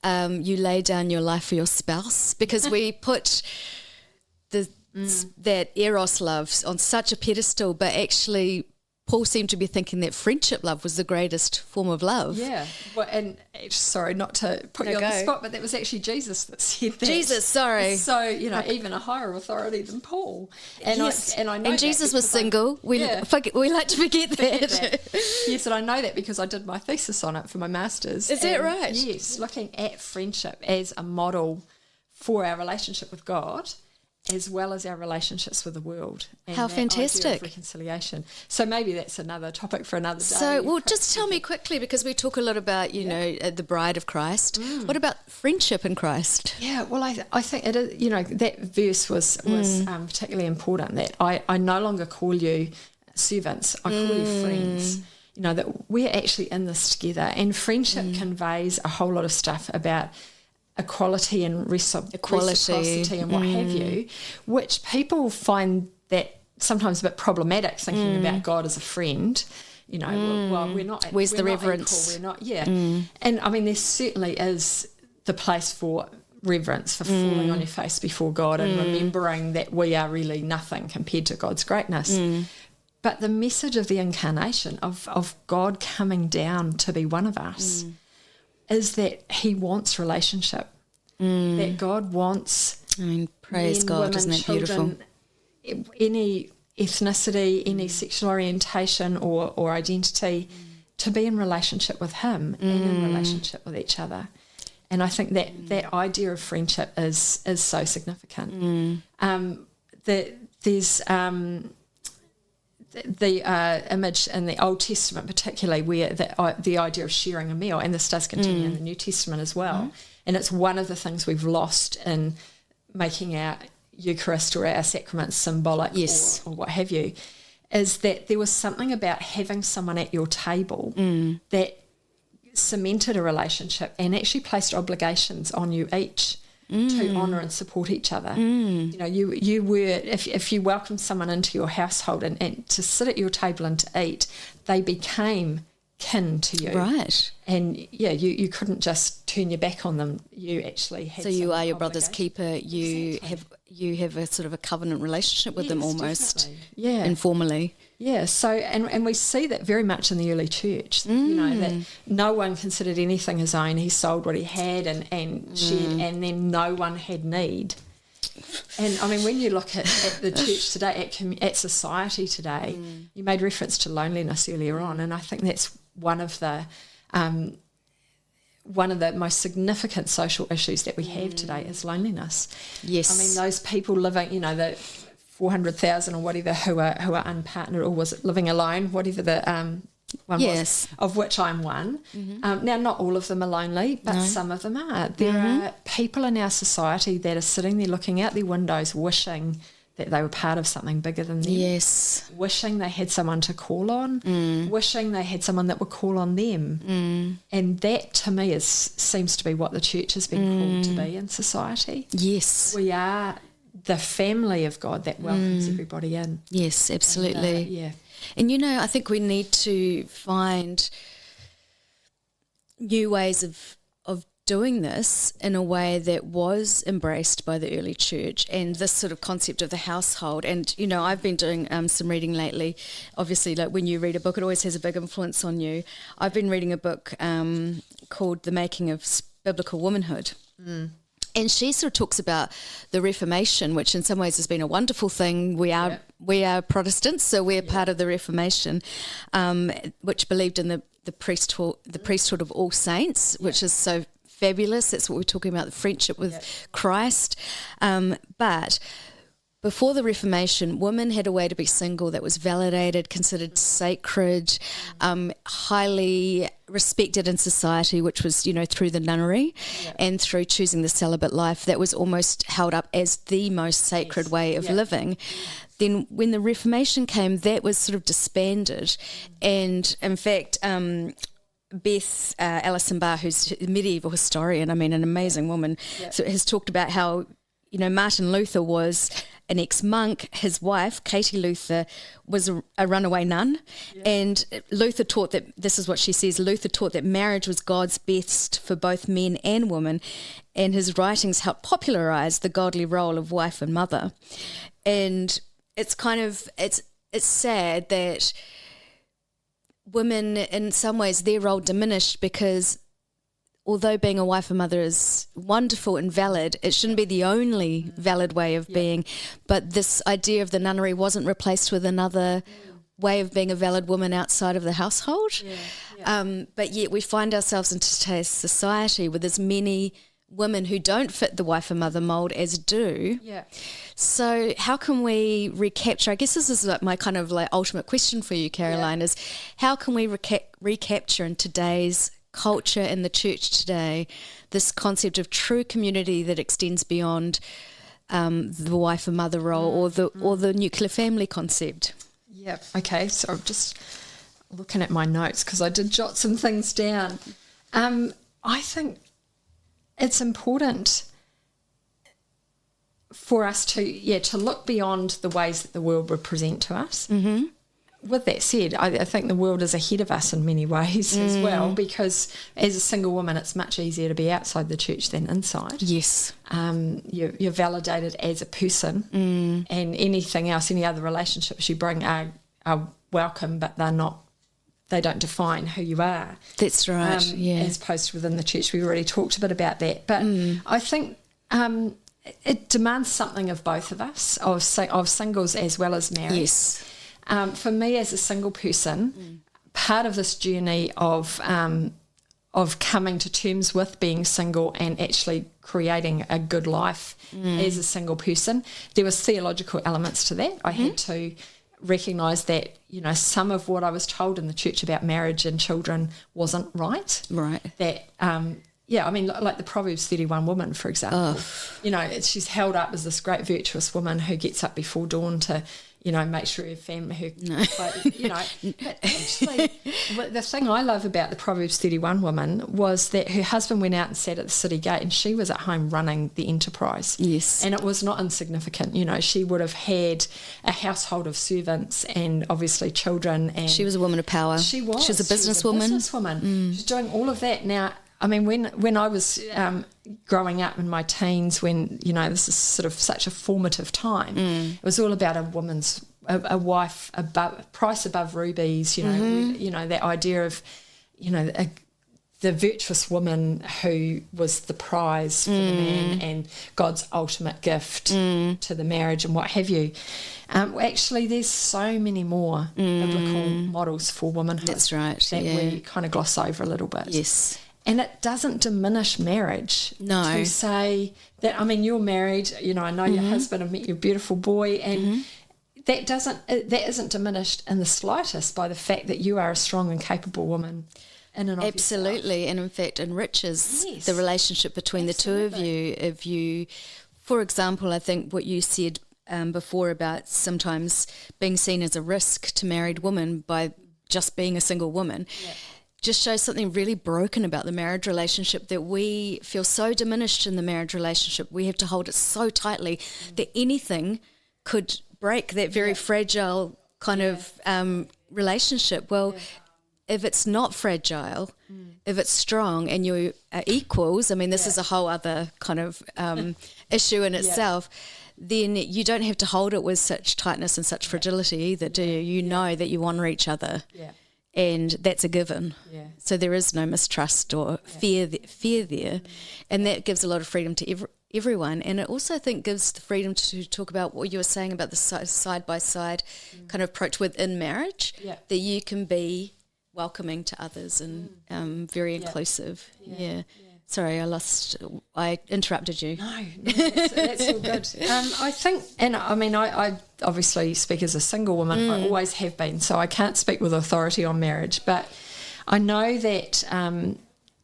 you lay down your life for your spouse? Because we put that eros love on such a pedestal, but actually Paul seemed to be thinking that friendship love was the greatest form of love. Yeah. Well, and sorry, not to put you on the spot, but that was actually Jesus that said that. Jesus, sorry. So, even a higher authority than Paul. And yes. I know and Jesus was single. We like to forget that. Yes, and I know that because I did my thesis on it for my master's. Is that right? Yes, looking at friendship as a model for our relationship with God, as well as our relationships with the world. And how fantastic. Idea of reconciliation. So maybe that's another topic for another day. So, well, just tell me quickly, because we talk a lot about, the bride of Christ. What about friendship in Christ? Yeah, well, I think it is, that verse was particularly important, that I no longer call you servants, I call you friends. That we're actually in this together. And friendship conveys a whole lot of stuff about equality and reciprocity and what have you, which people find that sometimes a bit problematic, thinking about God as a friend. Well, we're not. Where's we're the not reverence? Equal, we're not. Yeah, and I mean, there certainly is the place for reverence, for falling on your face before God and remembering that we are really nothing compared to God's greatness. But the message of the incarnation, of God coming down to be one of us, is that he wants relationship, that God wants praise men, God, women, isn't that children, beautiful? Any ethnicity, any sexual orientation or identity, to be in relationship with him and in relationship with each other. And I think that idea of friendship is so significant. There's the image in the Old Testament particularly where the idea of sharing a meal, and this does continue in the New Testament as well, and it's one of the things we've lost in making our Eucharist or our sacraments symbolic, or what have you, is that there was something about having someone at your table that cemented a relationship and actually placed obligations on you each. to honour and support each other. You know, you were, if you welcomed someone into your household and to sit at your table and to eat, they became kin to you. Right. And yeah, you couldn't just turn your back on them. You actually had. So you are your brother's keeper. You have a sort of a covenant relationship with them almost. Definitely. Yeah. Informally. Yeah, so and we see that very much in the early church, you know, that no one considered anything his own. He sold what he had and shared, and then no one had need. And I mean, when you look at the church today, at society today, you made reference to loneliness earlier on, and I think that's one of the most significant social issues that we have today is loneliness. Yes. I mean, those people living, you know, the 400,000 or whatever who are unpartnered, or was it living alone, whatever the one was, of which I'm one. Now, not all of them are lonely, but some of them are. There are people in our society that are sitting there looking out their windows wishing that they were part of something bigger than them. Yes. Wishing they had someone to call on, wishing they had someone that would call on them. And that, to me, seems to be what the church has been called to be in society. Yes. We are the family of God that welcomes everybody in. Yes, absolutely. And, yeah. And, you know, I think we need to find new ways of doing this in a way that was embraced by the early church, and this sort of concept of the household. And, you know, I've been doing some reading lately. Obviously, like when you read a book, it always has a big influence on you. I've been reading a book called The Making of Biblical Womanhood. And she sort of talks about the Reformation, which in some ways has been a wonderful thing. We are Protestants, so we're part of the Reformation, which believed in the priesthood of all saints, which is so fabulous. That's what we're talking about, the friendship with Christ. But before the Reformation, women had a way to be single that was validated, considered sacred, highly respected in society, which was, you know, through the nunnery and through choosing the celibate life. That was almost held up as the most sacred way of living. Then when the Reformation came, that was sort of disbanded. And in fact, Beth Allison Barr, who's a medieval historian, I mean, an amazing woman, so has talked about how, you know, Martin Luther was an ex-monk. His wife, Katie Luther, was a runaway nun. And Luther taught that, this is what she says, Luther taught that marriage was God's best for both men and women, and his writings helped popularise the godly role of wife and mother. And it's kind of, it's sad that women, in some ways, their role diminished, because although being a wife and mother is wonderful and valid, it shouldn't be the only valid way of being. But this idea of the nunnery wasn't replaced with another way of being a valid woman outside of the household. But yet we find ourselves in today's society with as many women who don't fit the wife and mother mould as do. So how can we recapture, I guess this is like my kind of like ultimate question for you, Caroline, is how can we recapture in today's culture in the church today this concept of true community that extends beyond the wife and mother role or the nuclear family concept? Okay, so I'm just looking at my notes because I did jot some things down. I think it's important for us to look beyond the ways that the world would present to us. With that said, I think the world is ahead of us in many ways as well, because as a single woman, it's much easier to be outside the church than inside. Yes. You're validated as a person, and anything else, any other relationships you bring are welcome, but they don't define who you are. That's right, As opposed to within the church, we already talked a bit about that. But I think it demands something of both of us, of singles as well as married. Yes. For me as a single person, part of this journey of coming to terms with being single and actually creating a good life as a single person, there was theological elements to that. I had to recognise that, you know, some of what I was told in the church about marriage and children wasn't right. Right. That, I mean, like the Proverbs 31 woman, for example, you know, she's held up as this great virtuous woman who gets up before dawn to, make sure your family, but actually, the thing I love about the Proverbs 31 woman was that her husband went out and sat at the city gate, and she was at home running the enterprise. Yes. And it was not insignificant. She would have had a household of servants and obviously children. And she was a woman of power. She was a businesswoman. She's doing all of that. Now, I mean, when I was growing up in my teens, when, this is sort of such a formative time, it was all about a wife above, price above rubies, that idea of, the virtuous woman who was the prize for the man and God's ultimate gift to the marriage and what have you. Actually, there's so many more biblical models for womanhood. That's right. That we kind of gloss over a little bit. Yes. And it doesn't diminish marriage. No. To say that, you're married, I know your husband, I've met your beautiful boy, and that isn't diminished in the slightest by the fact that you are a strong and capable woman in and of Absolutely. yourself. And in fact, enriches the relationship between the two of you. If you, for example, I think what you said before about sometimes being seen as a risk to married women by just being a single woman. Yeah. Just shows something really broken about the marriage relationship, that we feel so diminished in the marriage relationship. We have to hold it so tightly that anything could break that very fragile kind of relationship. Well, if it's not fragile, if it's strong and you are equals, this is a whole other kind of issue in itself, then you don't have to hold it with such tightness and such fragility either, do you? You know that you honour each other. Yeah. And that's a given. Yeah. So there is no mistrust or fear there. And that gives a lot of freedom to everyone. And it also, I think, gives the freedom to talk about what you were saying about the side-by-side kind of approach within marriage, that you can be welcoming to others and very inclusive. Yeah. Sorry, I interrupted you. No, that's all good. I think, and I obviously speak as a single woman. I always have been, so I can't speak with authority on marriage. But I know that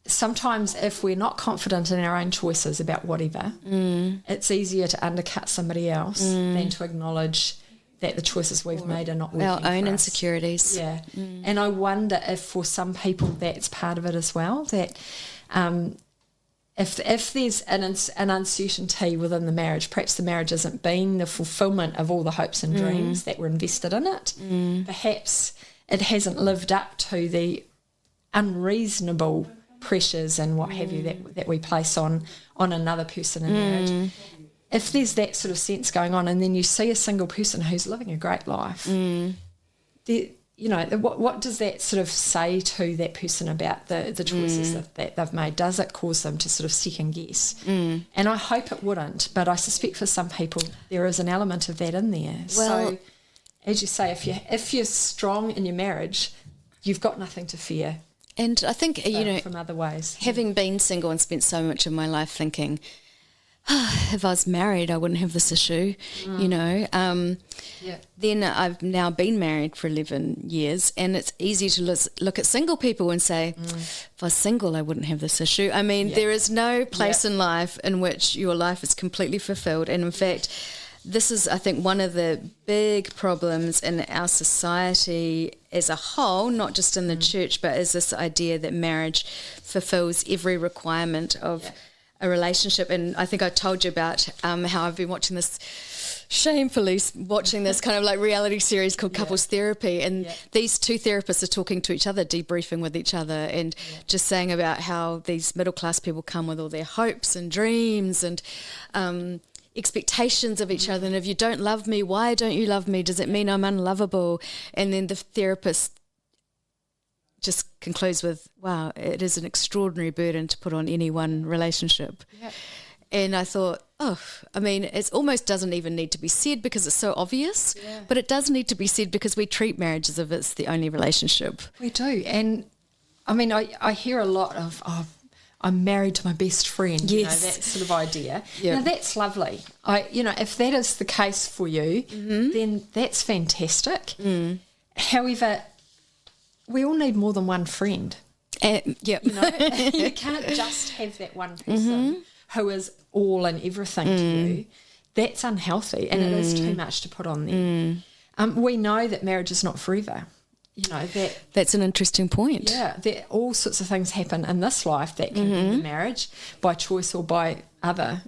sometimes if we're not confident in our own choices about whatever, it's easier to undercut somebody else than to acknowledge that the choices we've made are not working our own for insecurities. us. Yeah, and I wonder if for some people that's part of it as well, that if there's an uncertainty within the marriage, perhaps the marriage hasn't been the fulfilment of all the hopes and dreams that were invested in it. Perhaps it hasn't lived up to the unreasonable pressures and what have you that we place on another person in marriage. If there's that sort of sense going on, and then you see a single person who's living a great life, what does that sort of say to that person about the choices that they've made? Does it cause them to sort of second guess? And I hope it wouldn't, but I suspect for some people there is an element of that in there. Well, so, as you say, if you're strong in your marriage, you've got nothing to fear. And I think, from other ways. Having been single and spent so much of my life thinking, if I was married, I wouldn't have this issue, Then I've now been married for 11 years, and it's easy to look at single people and say, if I was single, I wouldn't have this issue. There is no place in life in which your life is completely fulfilled. And in fact, this is, I think, one of the big problems in our society as a whole, not just in the church, but is this idea that marriage fulfills every requirement of a relationship. And I think I told you about how I've been watching this kind of like reality series called Couples Therapy, and these two therapists are talking to each other, debriefing with each other, and just saying about how these middle class people come with all their hopes and dreams and expectations of each other, and if you don't love me, why don't you love me? Does it mean I'm unlovable? And then the therapist just concludes with, wow, it is an extraordinary burden to put on any one relationship. Yeah. And I thought, it almost doesn't even need to be said because it's so obvious, but it does need to be said because we treat marriage as if it's the only relationship. We do. And I hear a lot of, I'm married to my best friend, that sort of idea. Yeah. Now, that's lovely. If that is the case for you, then that's fantastic. However, we all need more than one friend. You can't just have that one person who is all and everything to you. That's unhealthy, and it is too much to put on there. We know that marriage is not forever. You know, that's an interesting point. Yeah, that all sorts of things happen in this life that can end a marriage by choice or by other,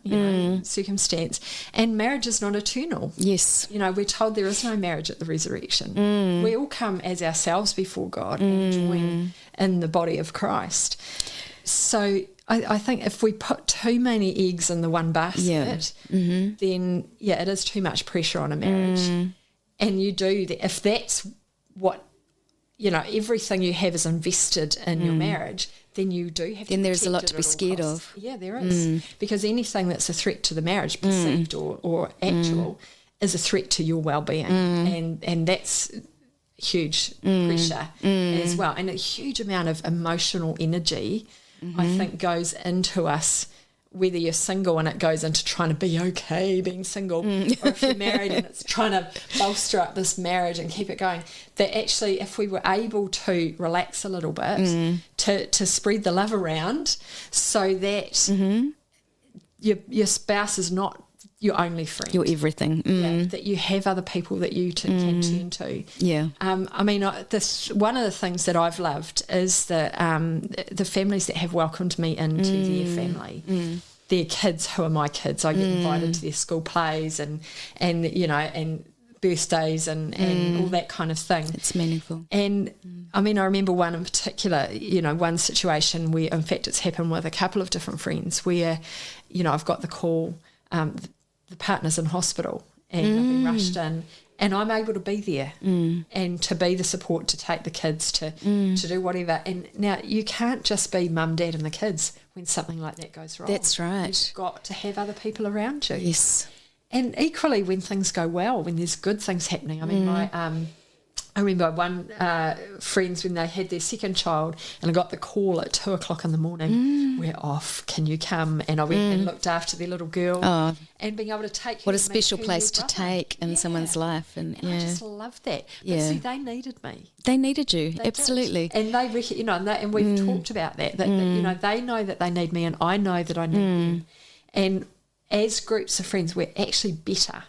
circumstance. And marriage is not eternal. Yes. You know, we're told there is no marriage at the resurrection. We all come as ourselves before God and join in the body of Christ. So I think if we put too many eggs in the one basket, then, it is too much pressure on a marriage. And you do, if that's what, everything you have is invested in your marriage, then you do have to then there's a lot protect to it be at all scared costs. of. Yeah, there is. Because anything that's a threat to the marriage, perceived or actual, is a threat to your well-being. And that's huge pressure as well. And a huge amount of emotional energy, I think, goes into us, whether you're single and it goes into trying to be okay being single, or if you're married and it's trying to bolster up this marriage and keep it going, that actually if we were able to relax a little bit, to spread the love around so that your spouse is not your only friend. Your everything. That you have other people that you can turn to. Yeah. I mean, one of the things that I've loved is the families that have welcomed me into their family. Their kids who are my kids. I get invited to their school plays and birthdays and all that kind of thing. It's meaningful. And I mean, I remember one in particular, one situation where, in fact, it's happened with a couple of different friends where, I've got the call, the partner's in hospital and I've been rushed in, and I'm able to be there and to be the support, to take the kids, to do whatever. And now you can't just be mum, dad and the kids when something like that goes wrong. That's right. You've got to have other people around you. Yes. And equally when things go well, when there's good things happening. I mean, I remember one friends when they had their second child, and I got the call at 2:00 in the morning. We're off. Can you come? And I went and looked after their little girl, and being able to take her. What a special place to take in someone's life, and I just loved that. But see, they needed me. They needed you, They absolutely. did. And they, and we've talked about that. That they know that they need me, and I know that I need them. And as groups of friends, we're actually better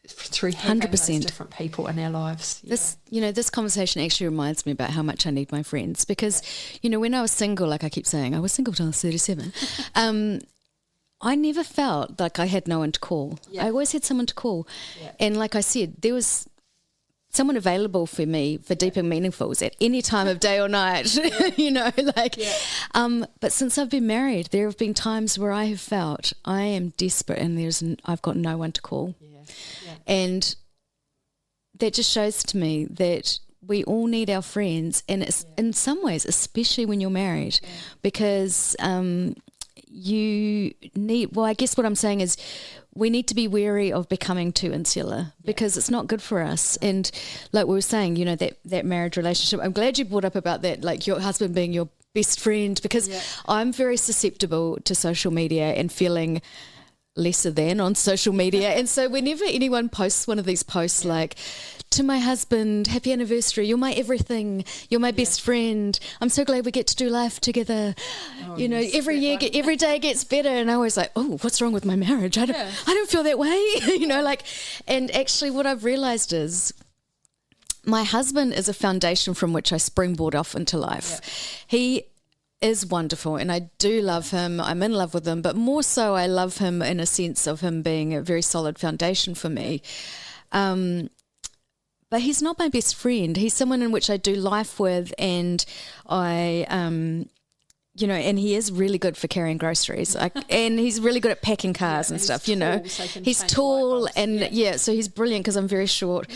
through having 100%. those different people in our lives. This conversation actually reminds me about how much I need my friends, because when I was single, like I keep saying, I was single till I was 37. I never felt like I had no one to call. I always had someone to call, and like I said, there was someone available for me for deep and meaningfuls at any time of day or night. But since I've been married, there have been times where I have felt I am desperate and I've got no one to call. And that just shows to me that we all need our friends, and it's in some ways, especially when you're married, because you need, well, I guess what I'm saying is we need to be wary of becoming too insular, because it's not good for us. And like we were saying, that marriage relationship, I'm glad you brought up about that, like your husband being your best friend, because I'm very susceptible to social media and feeling lesser than on social media. And so whenever anyone posts one of these posts like, to my husband, happy anniversary, you're my everything, you're my best friend, I'm so glad we get to do life together, every day gets better, and I always like, oh, what's wrong with my marriage? I don't feel that way. And actually what I've realized is my husband is a foundation from which I springboard off into life. He is wonderful, and I do love him. I'm in love with him, but more so I love him in a sense of him being a very solid foundation for me. But he's not my best friend. He's someone in which I do life with, and I, and he is really good for carrying groceries. And he's really good at packing cars and stuff, So he's tall, and so he's brilliant because I'm very short.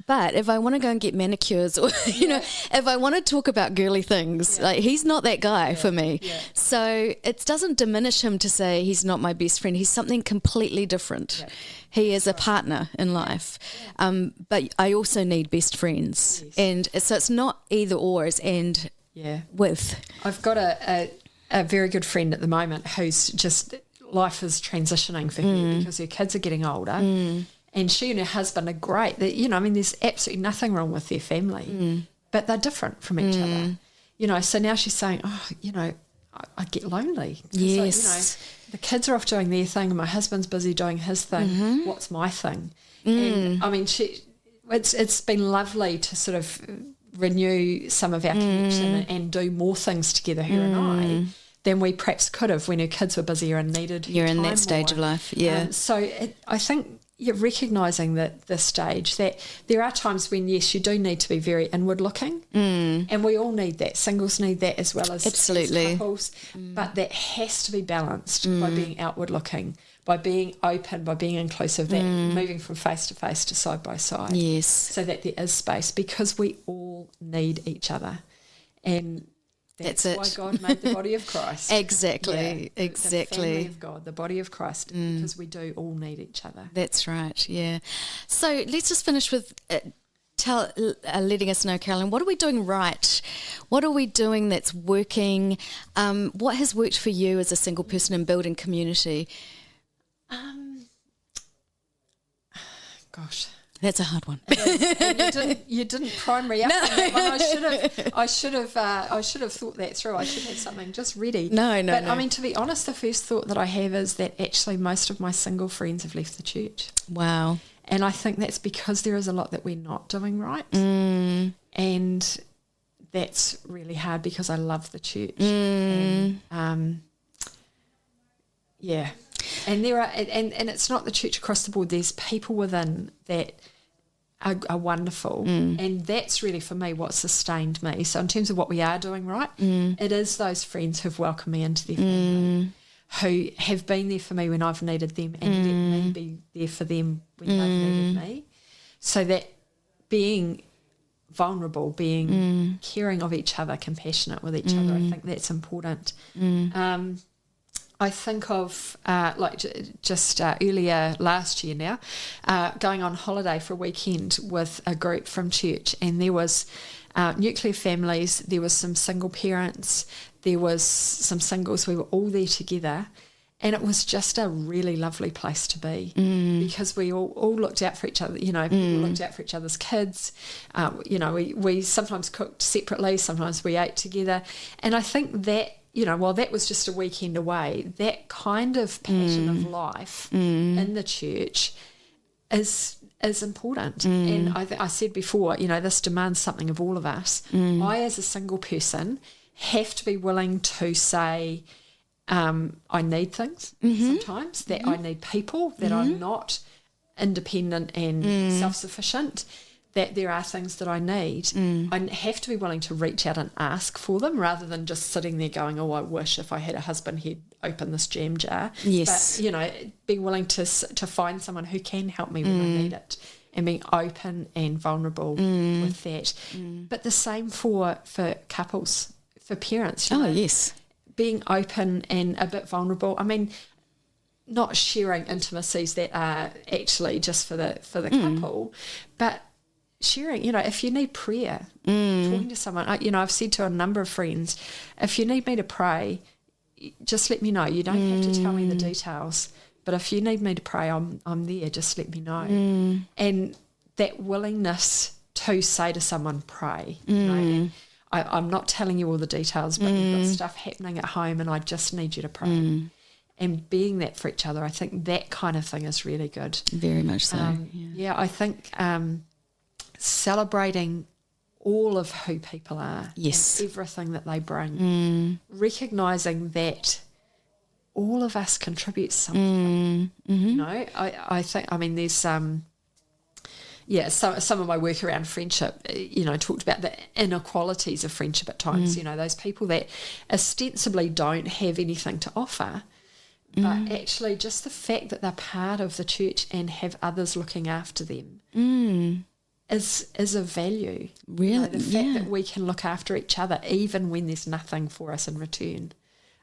But if I want to go and get manicures, or if I want to talk about girly things, like he's not that guy for me. So it doesn't diminish him to say he's not my best friend. He's something completely different. He is a partner in life. But I also need best friends, and so it's not either or, it's and with. I've got a very good friend at the moment who's just, life is transitioning for her because her kids are getting older. And she and her husband are great. There's absolutely nothing wrong with their family, but they're different from each other. So now she's saying, I get lonely. Yes. The kids are off doing their thing and my husband's busy doing his thing. What's my thing? And I mean, it's been lovely to sort of renew some of our connection and do more things together, her and I, than we perhaps could have when her kids were busier and needed her You're in time that stage more. of life, yeah. I think you're recognising that this stage, that there are times when, yes, you do need to be very inward looking, and we all need that. Singles need that as well as couples, but that has to be balanced by being outward looking, by being open, by being inclusive, that moving from face to face to side by side, Yes. so that there is space, because we all need each other, and that's why God made the body of Christ. Exactly. The family of God, the body of Christ, because we do all need each other. That's right, yeah. So let's just finish with letting us know, Caroline, what are we doing right? What are we doing that's working? What has worked for you as a single person in building community? Gosh. That's a hard one. And you didn't prime me up on that one. I should have thought that through. I should have something just ready. No. I mean, to be honest, the first thought that I have is that actually most of my single friends have left the church. Wow. And I think that's because there is a lot that we're not doing right. And that's really hard because I love the church. And, yeah. And there are, and it's not the church across the board. There's people within that are wonderful, and that's really for me what sustained me. So in terms of what we are doing right, it is those friends who've welcomed me into their family, who have been there for me when I've needed them, and let me be there for them when they've needed me. So that being vulnerable, being caring of each other, compassionate with each other, I think that's important. I think of just earlier last year now, going on holiday for a weekend with a group from church, and there was nuclear families, there was some single parents, there was some singles. We were all there together, and it was just a really lovely place to be because we all looked out for each other. People looked out for each other's kids. We sometimes cooked separately, sometimes we ate together, and I think that, while that was just a weekend away, that kind of pattern of life in the church is important. And I said before, this demands something of all of us. I, as a single person, have to be willing to say, I need things sometimes, that I need people, that I'm not independent and self-sufficient, that there are things that I need. I have to be willing to reach out and ask for them rather than just sitting there going, I wish if I had a husband he'd open this jam jar. Yes. But, being willing to find someone who can help me when I need it, and being open and vulnerable with that. But the same for couples, for parents. Yes. Being open and a bit vulnerable. I mean, not sharing intimacies that are actually just for the couple, but sharing, if you need prayer, talking to someone. I've said to a number of friends, if you need me to pray, just let me know. You don't have to tell me the details, but if you need me to pray, I'm there. Just let me know. And that willingness to say to someone, pray. And I'm not telling you all the details, but you've got stuff happening at home, and I just need you to pray. And being that for each other, I think that kind of thing is really good. Very much so. I think celebrating all of who people are, yes, and everything that they bring, recognising that all of us contribute something. I think, there's some of my work around friendship, talked about the inequalities of friendship at times, those people that ostensibly don't have anything to offer, but actually just the fact that they're part of the church and have others looking after them is of value. Really? The fact that we can look after each other even when there's nothing for us in return,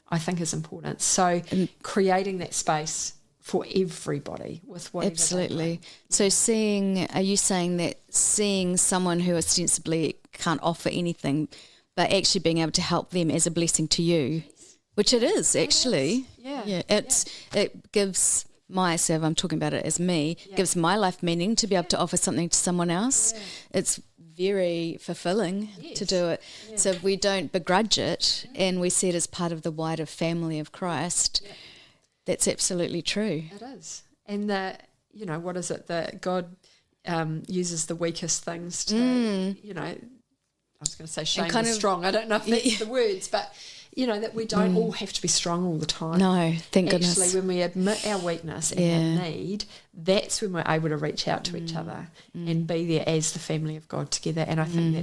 I think is important. So creating that space for everybody with whatever. Absolutely. So are you saying that seeing someone who ostensibly can't offer anything, but actually being able to help them as a blessing to you, which it is actually. It gives I'm talking about it as me, gives my life meaning to be able to offer something to someone else. It's very fulfilling to do it. Yeah. So if we don't begrudge it and we see it as part of the wider family of Christ, that's absolutely true. It is. And what is it that God uses the weakest things to, I was going to say shame is strong. I don't know if that's the words, but that we don't all have to be strong all the time. No, thank goodness. Actually, when we admit our weakness and our need, that's when we're able to reach out to each other and be there as the family of God together. And I think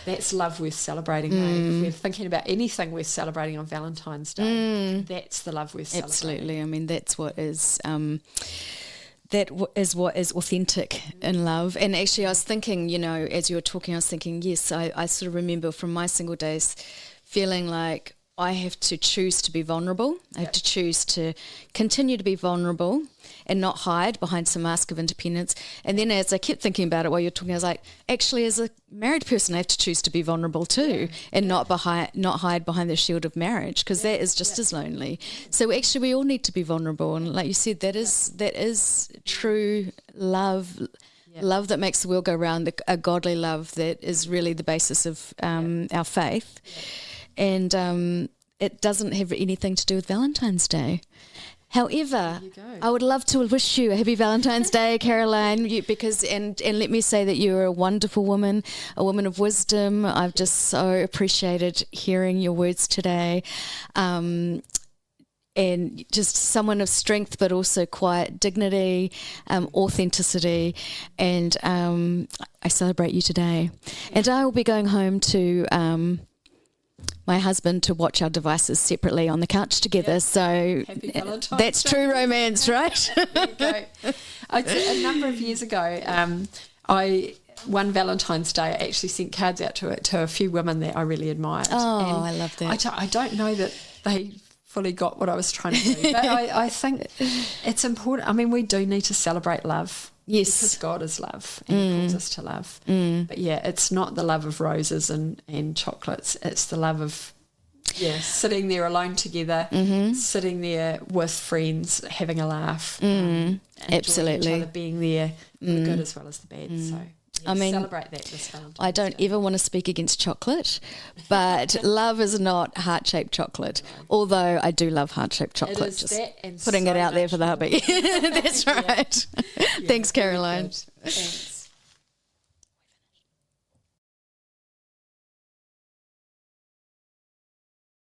that's love worth celebrating. If we're thinking about anything worth celebrating on Valentine's Day, that's the love worth celebrating. Absolutely. I mean, that's what is... that is what is authentic in love. And actually I was thinking, as you were talking, I was thinking, yes, I sort of remember from my single days feeling like I have to choose to be vulnerable. I have to choose to continue to be vulnerable and not hide behind some mask of independence. And then as I kept thinking about it while you're talking, I was like, actually, as a married person, I have to choose to be vulnerable too, and not hide behind the shield of marriage, because that is just as lonely. So actually, we all need to be vulnerable. And like you said, that is true love. Love that makes the world go round, a godly love that is really the basis of our faith. And it doesn't have anything to do with Valentine's Day. However, I would love to wish you a happy Valentine's Day, Caroline, because let me say that you're a wonderful woman, a woman of wisdom. I've just so appreciated hearing your words today. And just someone of strength, but also quiet dignity, authenticity, and I celebrate you today. And I will be going home to my husband to watch our devices separately on the couch together. So that's true romance, right? There you go. A number of years ago, one Valentine's Day, I actually sent cards out to a few women that I really admired. Oh, and I love that. I don't know that they fully got what I was trying to do, but I think it's important. I mean, we do need to celebrate love. Yes. Because God is love and He calls us to love. But it's not the love of roses and chocolates. It's the love of sitting there alone together, sitting there with friends, having a laugh. Absolutely. Each other, being there for the good as well as the bad. So I mean, celebrate that this Valentine's I don't ever want to speak against chocolate, but love is not heart-shaped chocolate, although I do love heart-shaped chocolate. It is just that and putting so it out there for the hubby. That's right. Yeah, Thanks, Caroline. Thanks.